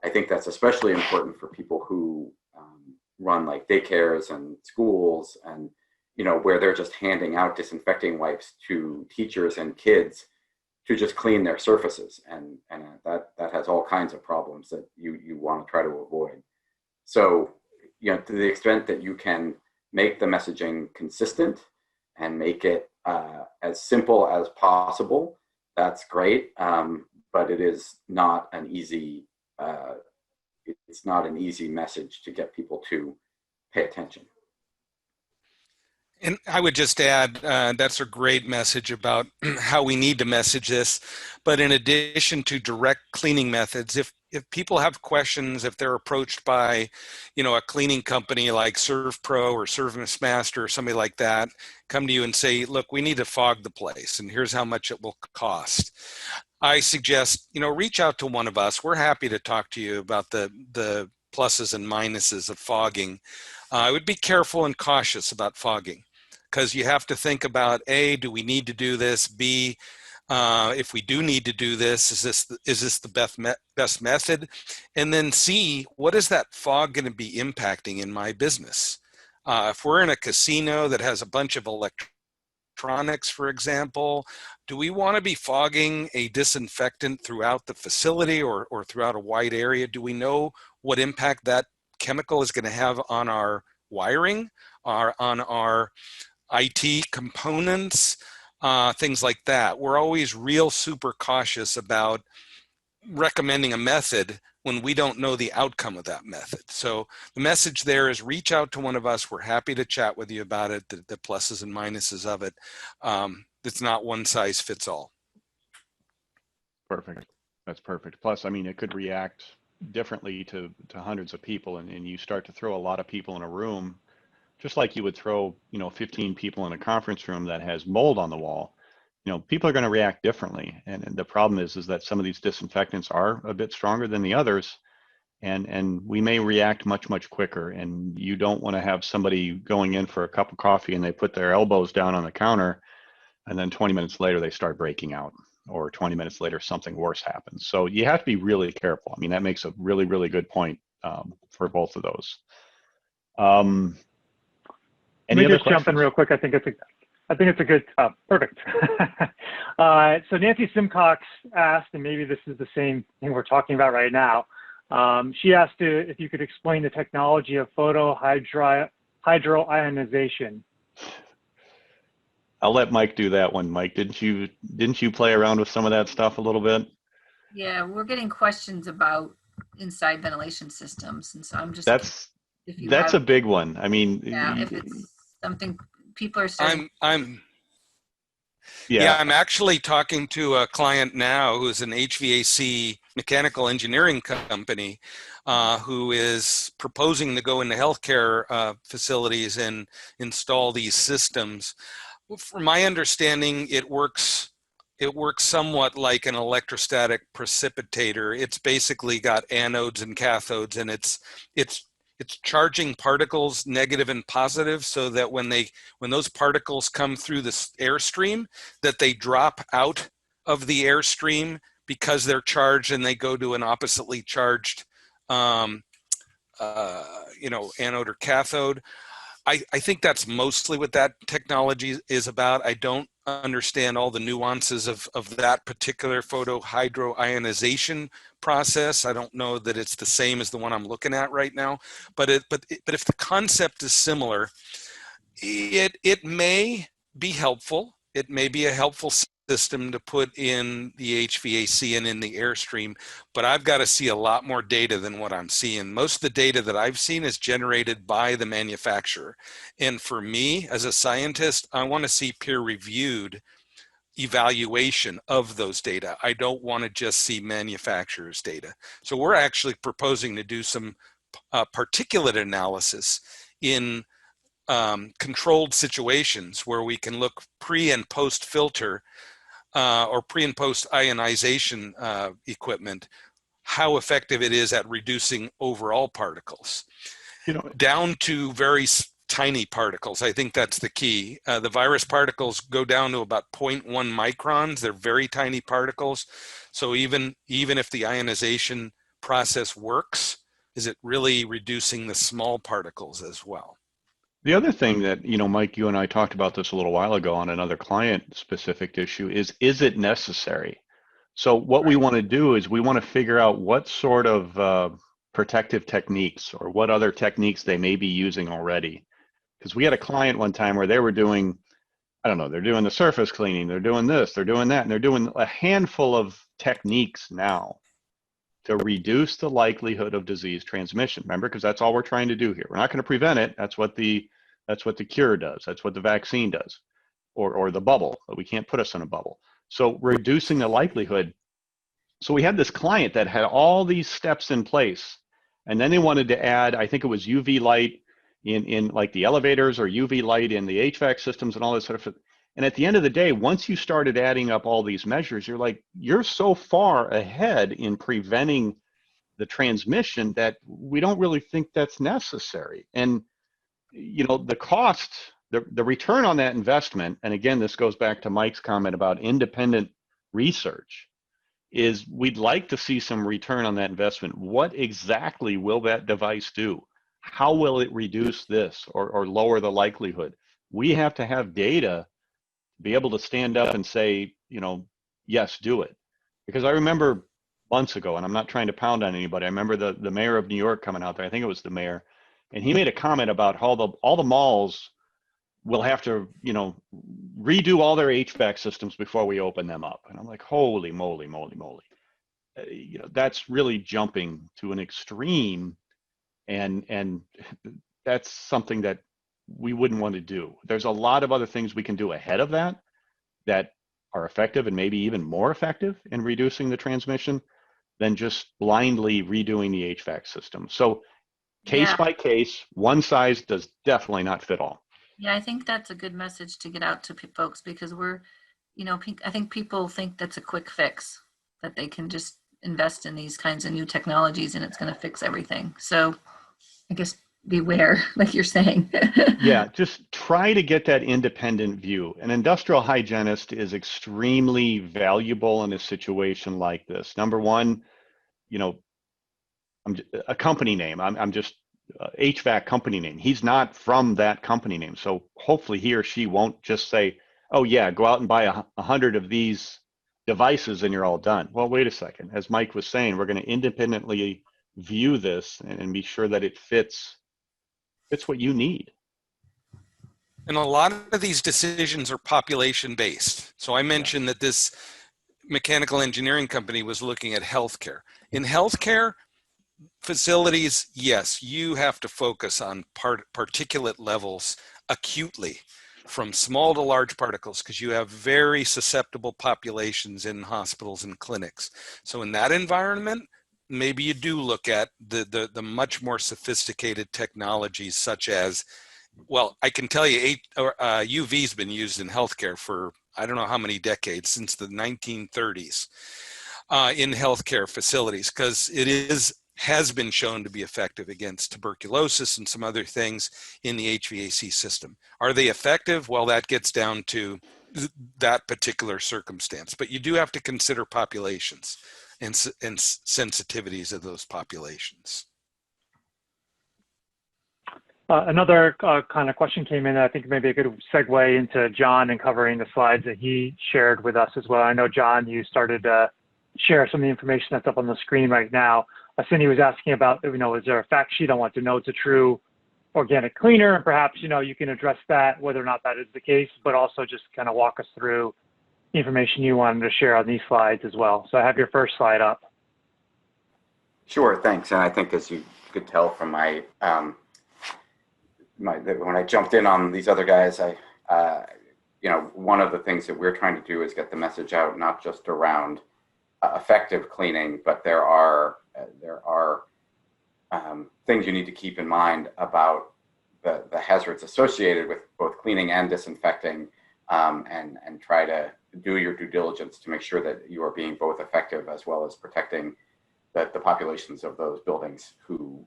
I think that's especially important for people who run like daycares and schools, and where they're just handing out disinfecting wipes to teachers and kids to just clean their surfaces, and that has all kinds of problems that you want to try to avoid. So to the extent that you can make the messaging consistent and make it as simple as possible, that's great. But it is not an easy it's not an easy message to get people to pay attention. And I would just add, that's a great message about how we need to message this. But in addition to direct cleaning methods, if people have questions, if they're approached by, a cleaning company like ServPro or ServiceMaster or somebody like that, come to you and say, look, we need to fog the place, and here's how much it will cost. I suggest, reach out to one of us. We're happy to talk to you about the pluses and minuses of fogging. I would be careful and cautious about fogging, because you have to think about, A, do we need to do this? B, if we do need to do this, is this the best method? And then C, what is that fog going to be impacting in my business? If we're in a casino that has a bunch of electronics, for example, do we want to be fogging a disinfectant throughout the facility or throughout a wide area? Do we know what impact that chemical is going to have on our wiring, on our IT components, things like that? We're always real super cautious about recommending a method when we don't know the outcome of that method. So the message there is reach out to one of us. We're happy to chat with you about it, the pluses and minuses of it. It's not one size fits all. perfect. That's perfect. Plus, I mean, it could react differently to hundreds of people, and you start to throw a lot of people in a room Just like you would throw, 15 people in a conference room that has mold on the wall, people are going to react differently. And the problem is that some of these disinfectants are a bit stronger than the others, and we may react much, much quicker. And you don't want to have somebody going in for a cup of coffee and they put their elbows down on the counter, and then 20 minutes later they start breaking out, or 20 minutes later something worse happens. So you have to be really careful. I mean, that makes a really, really good point for both of those. Let me just jump in real quick. I think it's a good, perfect. So Nancy Simcox asked, and maybe this is the same thing we're talking about right now. She asked if you could explain the technology of hydroionization. I'll let Mike do that one. Mike, didn't you play around with some of that stuff a little bit? Yeah, we're getting questions about inside ventilation systems, and so I'm just. That's a big one. I mean, yeah, if it's something people are starting. I'm actually talking to a client now who's an HVAC mechanical engineering company who is proposing to go into healthcare facilities and install these systems. From my understanding, it works somewhat like an electrostatic precipitator. It's basically got anodes and cathodes, and it's charging particles, negative and positive, so that when those particles come through the airstream, that they drop out of the airstream because they're charged, and they go to an oppositely charged, anode or cathode. I think that's mostly what that technology is about. I don't understand all the nuances of that particular photohydroionization process. I don't know that it's the same as the one I'm looking at right now, but if the concept is similar, it may be helpful. It may be a helpful system to put in the HVAC and in the airstream, but I've got to see a lot more data than what I'm seeing. Most of the data that I've seen is generated by the manufacturer. And for me, as a scientist, I want to see peer-reviewed evaluation of those data. I don't want to just see manufacturer's data. So we're actually proposing to do some particulate analysis in controlled situations where we can look pre and post filter or pre and post ionization equipment, how effective it is at reducing overall particles, down to very tiny particles. I think that's the key. The virus particles go down to about 0.1 microns. They're very tiny particles. So even if the ionization process works, is it really reducing the small particles as well? The other thing that, Mike, you and I talked about this a little while ago on another client-specific issue is it necessary? So what we want to do is we want to figure out what sort of protective techniques or what other techniques they may be using already. Because we had a client one time where they were doing, they're doing the surface cleaning, they're doing this, they're doing that, and they're doing a handful of techniques now to reduce the likelihood of disease transmission. Remember, because that's all we're trying to do here. We're not going to prevent it. That's what the cure does. That's what the vaccine does, or the bubble. But we can't put us in a bubble. So reducing the likelihood. So we had this client that had all these steps in place, and then they wanted to add, I think it was UV light in like the elevators, or UV light in the HVAC systems and all this sort of. And at the end of the day, once you started adding up all these measures, you're so far ahead in preventing the transmission that we don't really think that's necessary. And, the cost, the return on that investment, and again, this goes back to Mike's comment about independent research, is we'd like to see some return on that investment. What exactly will that device do? How will it reduce this or lower the likelihood? We have to have data be able to stand up and say, yes, do it. Because I remember months ago, and I'm not trying to pound on anybody, I remember the mayor of New York coming out there, I think it was the mayor, and he made a comment about how all the malls will have to, redo all their HVAC systems before we open them up. And I'm like, holy moly, moly, moly. That's really jumping to an extreme, and that's something that we wouldn't want to do. There's a lot of other things we can do ahead of that are effective, and maybe even more effective in reducing the transmission than just blindly redoing the HVAC system. So Case by case, one size does definitely not fit all. Yeah, I think that's a good message to get out to folks, because we're, I think people think that's a quick fix, that they can just invest in these kinds of new technologies and it's going to fix everything. So I guess beware, like you're saying. Yeah, just try to get that independent view. An industrial hygienist is extremely valuable in a situation like this. Number one, a company name. I'm just HVAC company name. He's not from that company name. So hopefully he or she won't just say, oh yeah, go out and buy 100 of these devices and you're all done. Well, wait a second. As Mike was saying, we're going to independently view this and be sure that it fits what you need. And a lot of these decisions are population based. So I mentioned that this mechanical engineering company was looking at healthcare. In healthcare facilities, yes, you have to focus on particulate levels acutely, from small to large particles, because you have very susceptible populations in hospitals and clinics. So in that environment, maybe you do look at the much more sophisticated technologies, such as, well, I can tell you UV's been used in healthcare for I don't know how many decades, since the 1930s, in healthcare facilities, because it has been shown to be effective against tuberculosis and some other things in the HVAC system. Are they effective? Well, that gets down to that particular circumstance, but you do have to consider populations and sensitivities of those populations. Another kind of question came in that I think maybe a good segue into John and covering the slides that he shared with us as well. I know, John, you started to share some of the information that's up on the screen right now. Cindy was asking about, is there a fact sheet on what denotes a true organic cleaner? And perhaps, you can address that, whether or not that is the case, but also just kind of walk us through the information you wanted to share on these slides as well. So I have your first slide up. Sure, thanks. And I think, as you could tell from my when I jumped in on these other guys, one of the things that we're trying to do is get the message out, not just around effective cleaning, but there are things you need to keep in mind about the hazards associated with both cleaning and disinfecting, and try to do your due diligence to make sure that you are being both effective as well as protecting the populations of those buildings who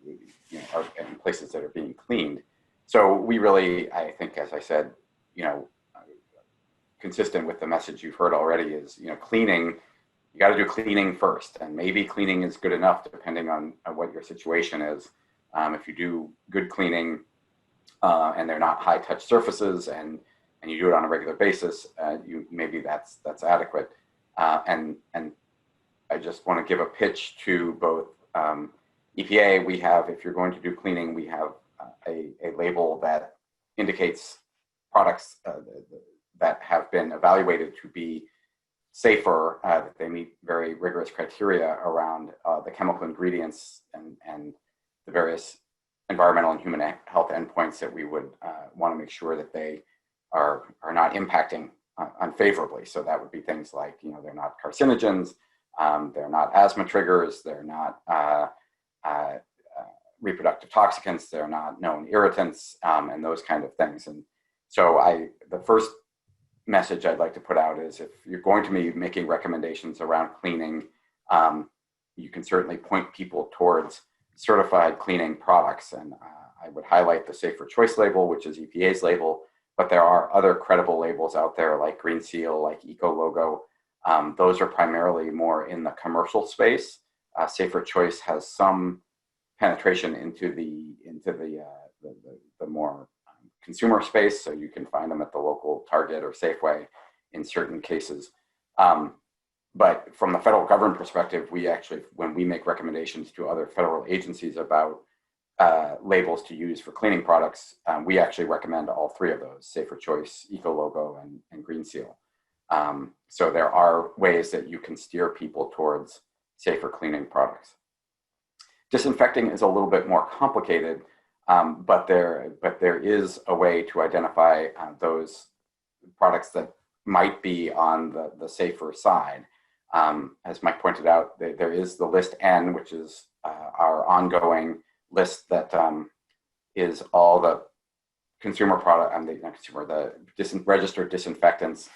are in places that are being cleaned. So we really, I think, as I said, consistent with the message you've heard already, is cleaning. You got to do cleaning first, and maybe cleaning is good enough depending on what your situation is. If you do good cleaning and they're not high touch surfaces, and you do it on a regular basis, maybe that's adequate. And I just want to give a pitch to both EPA. We have, if you're going to do cleaning, we have a label that indicates products that have been evaluated to be safer, that they meet very rigorous criteria around the chemical ingredients and the various environmental and human health endpoints that we would want to make sure that they are not impacting unfavorably. So that would be things like, they're not carcinogens, they're not asthma triggers, they're not reproductive toxicants, they're not known irritants, and those kind of things. And so the first message I'd like to put out is, if you're going to be making recommendations around cleaning, you can certainly point people towards certified cleaning products. And I would highlight the Safer Choice label, which is EPA's label, but there are other credible labels out there like Green Seal, like Eco Logo. Those are primarily more in the commercial space. Safer Choice has some penetration into the more consumer space, so you can find them at the local Target or Safeway in certain cases. But from the federal government perspective, we actually, when we make recommendations to other federal agencies about labels to use for cleaning products, we actually recommend all three of those: Safer Choice, Eco Logo, and Green Seal. So there are ways that you can steer people towards safer cleaning products. Disinfecting is a little bit more complicated, but there is a way to identify those products that might be on the safer side. As Mike pointed out, there is the list N, which is our ongoing list that is all the consumer product, the registered disinfectants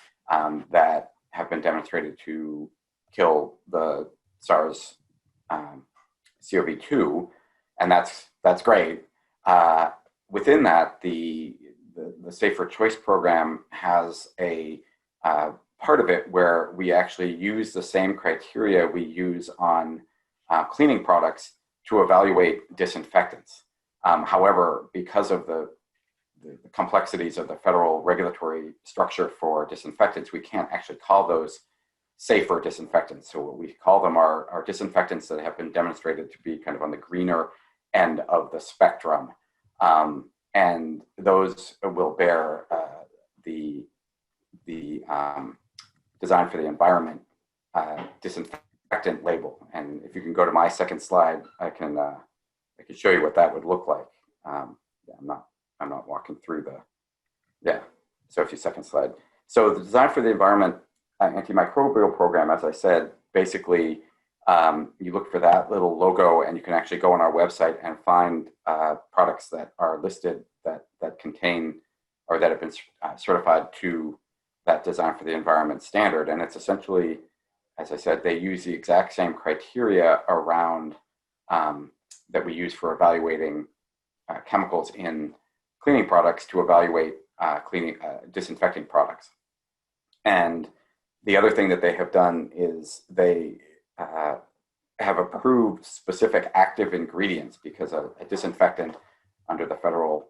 that have been demonstrated to kill the SARS-CoV-2, and that's great. Within that, the Safer Choice program has a part of it where we actually use the same criteria we use on cleaning products to evaluate disinfectants. However, because of the complexities of the federal regulatory structure for disinfectants, we can't actually call those safer disinfectants. So what we call them are disinfectants that have been demonstrated to be kind of on the greener end of the spectrum. And those will bear the Design for the Environment disinfectant label. And if you can go to my second slide, I can show you what that would look like. I'm not walking through so if you second slide. So the Design for the Environment antimicrobial program, as I said, basically you look for that little logo and you can actually go on our website and find products that are listed that contain or that have been certified to that Design for the Environment standard. And it's essentially, as I said, they use the exact same criteria around that we use for evaluating chemicals in cleaning products to evaluate disinfecting products. And the other thing that they have done is they have approved specific active ingredients, because a disinfectant under the federal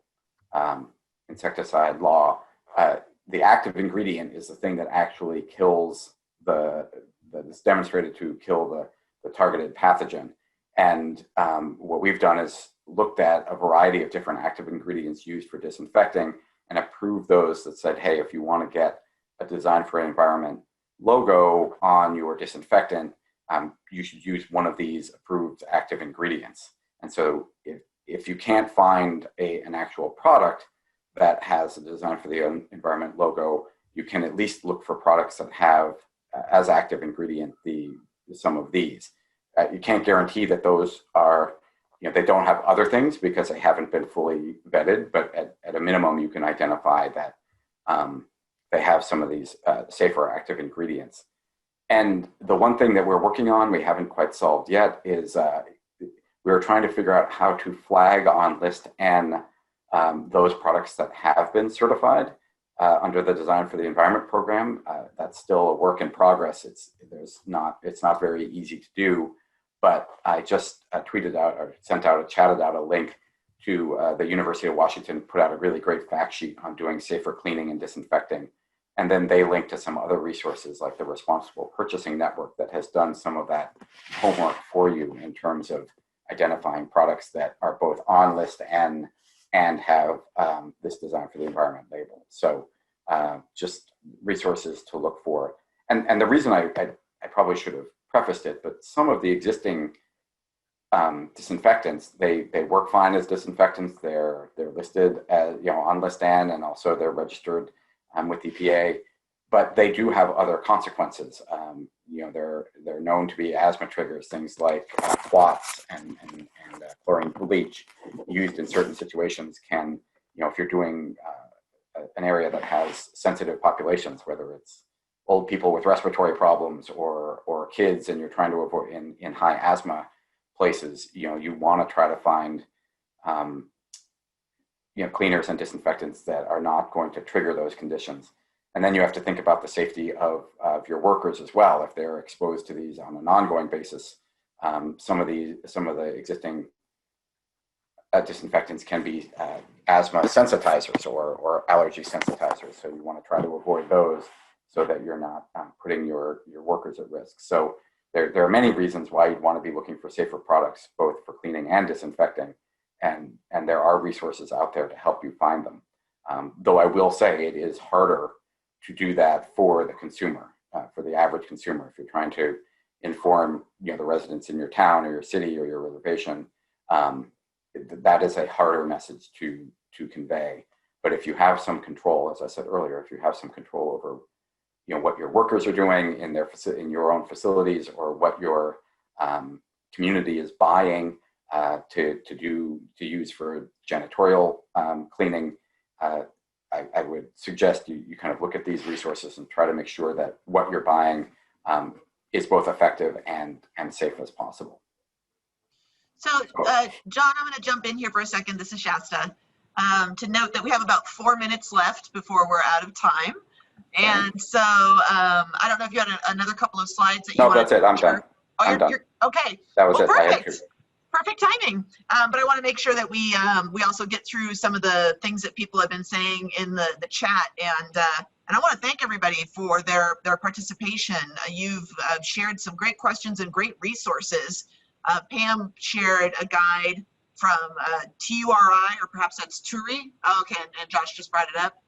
insecticide law, the active ingredient is the thing that actually kills that is demonstrated to kill the targeted pathogen. And what we've done is looked at a variety of different active ingredients used for disinfecting and approved those that said, hey, if you want to get a Design for an Environment logo on your disinfectant, you should use one of these approved active ingredients. And so if you can't find an actual product that has a Design for the Environment logo, you can at least look for products that have as active ingredient some of these. You can't guarantee that those are, they don't have other things because they haven't been fully vetted, but at a minimum, you can identify that they have some of these safer active ingredients. And the one thing that we're working on, we haven't quite solved yet, is we're trying to figure out how to flag on List N those products that have been certified under the Design for the Environment program. That's still a work in progress. It's not very easy to do, but I just chatted out a link to the University of Washington, put out a really great fact sheet on doing safer cleaning and disinfecting. And then they link to some other resources like the Responsible Purchasing Network that has done some of that homework for you in terms of identifying products that are both on List N and have this Design for the Environment label. So just resources to look for. And the reason I probably should have prefaced it, but some of the existing disinfectants, they work fine as disinfectants. They're listed as, on List N, and also they're registered with EPA, but they do have other consequences. They're known to be asthma triggers, things like clots and chlorine bleach used in certain situations can, if you're doing an area that has sensitive populations, whether it's old people with respiratory problems or kids, and you're trying to avoid in high asthma places, you want to try to find cleaners and disinfectants that are not going to trigger those conditions. And then you have to think about the safety of your workers as well. If they're exposed to these on an ongoing basis, some of the existing disinfectants can be asthma sensitizers or allergy sensitizers. So you want to try to avoid those so that you're not putting your workers at risk. So there are many reasons why you'd want to be looking for safer products, both for cleaning and disinfecting. And there are resources out there to help you find them. Though I will say it is harder to do that for the consumer, for the average consumer. If you're trying to inform the residents in your town or your city or your reservation, that is a harder message to convey. But if you have some control, as I said earlier, if you have some control over what your workers are doing in your own facilities, or what your community is buying to use for janitorial cleaning, I would suggest you kind of look at these resources and try to make sure that what you're buying is both effective and safe as possible. So, John, I'm going to jump in here for a second. This is Shasta. To note that we have about 4 minutes left before we're out of time. And so I don't know if you had another couple of slides that you No, wanted that's it. I'm done. Oh, I'm done. You're, okay. That was well, it. Perfect. I had to. Perfect timing. But I want to make sure that we also get through some of the things that people have been saying in the chat. And I want to thank everybody for their participation. You've shared some great questions and great resources. Pam shared a guide from TURI, or perhaps that's TURI. Oh, okay, and Josh just brought it up,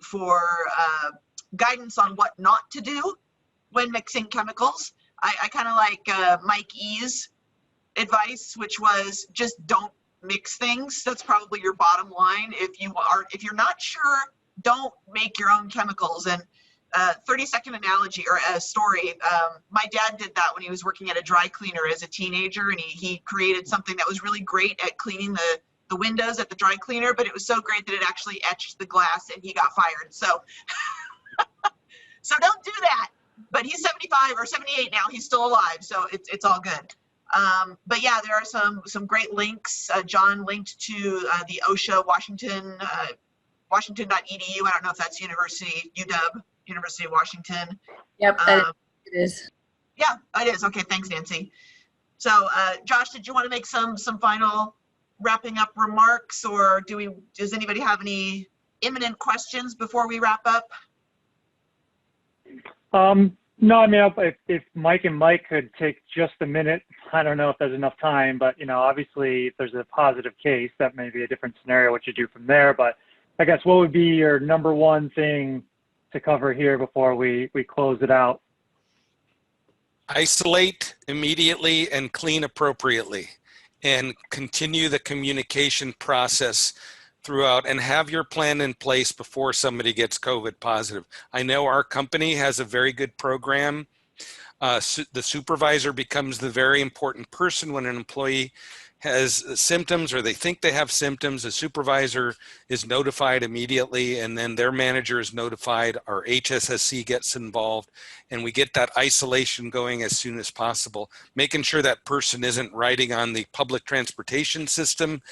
for guidance on what not to do when mixing chemicals. I kind of like Mike E's advice, which was just don't mix things. That's probably your bottom line. If you're not sure, don't make your own chemicals. And 30-second analogy or a story. My dad did that when he was working at a dry cleaner as a teenager, and he created something that was really great at cleaning the windows at the dry cleaner, but it was so great that it actually etched the glass and he got fired. So, so don't do that. But he's 75 or 78 now. He's still alive, so it's all good. But yeah, there are some great links. John linked to the OSHA Washington, washington.edu. I don't know if that's UW, University of Washington. Yep, it is. Yeah, it is. Okay, thanks, Nancy. So, Josh, did you want to make some final wrapping up remarks, or does anybody have any imminent questions before we wrap up? No, I mean, if Mike and Mike could take just a minute, I don't know if there's enough time, but, obviously if there's a positive case, that may be a different scenario, what you do from there. But I guess what would be your number one thing to cover here before we close it out? Isolate immediately and clean appropriately, and continue the communication process throughout, and have your plan in place before somebody gets COVID positive. I know our company has a very good program. The supervisor becomes the very important person when an employee has symptoms or they think they have symptoms. The supervisor is notified immediately, and then their manager is notified. Our HSSC gets involved, and we get that isolation going as soon as possible, making sure that person isn't riding on the public transportation system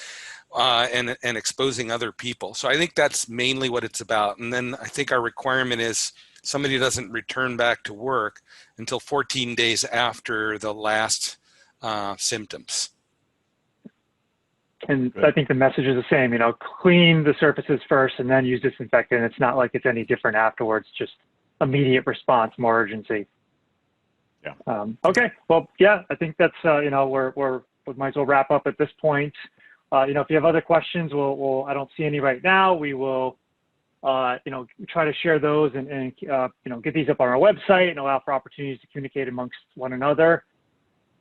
and exposing other people. So I think that's mainly what it's about. And then I think our requirement is somebody doesn't return back to work until 14 days after the last symptoms. And I think the message is the same, clean the surfaces first and then use disinfectant. It's not like it's any different afterwards, just immediate response, more urgency. Yeah. Okay. Well, yeah, I think that's, we might as well wrap up at this point. If you have other questions, I don't see any right now. We will, try to share those and get these up on our website and allow for opportunities to communicate amongst one another.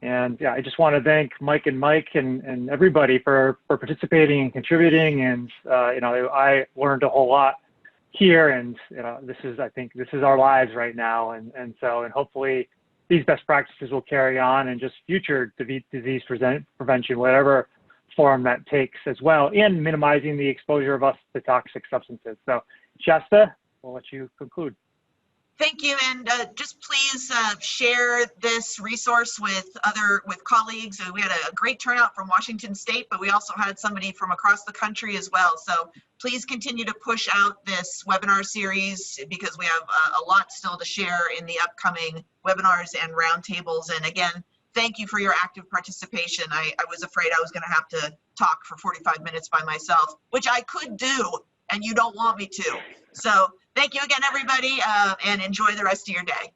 And yeah, I just want to thank Mike and everybody for participating and contributing. And, I learned a whole lot here, and, I think this is our lives right now. And hopefully these best practices will carry on, and just future disease prevention, whatever form that takes as well, and minimizing the exposure of us to toxic substances. So Shasta, we'll let you conclude. Thank you, and just please share this resource with colleagues. We had a great turnout from Washington State, but we also had somebody from across the country as well. So please continue to push out this webinar series, because we have a lot still to share in the upcoming webinars and roundtables. And again, thank you for your active participation. I was afraid I was going to have to talk for 45 minutes by myself, which I could do, and you don't want me to. So thank you again, everybody, and enjoy the rest of your day.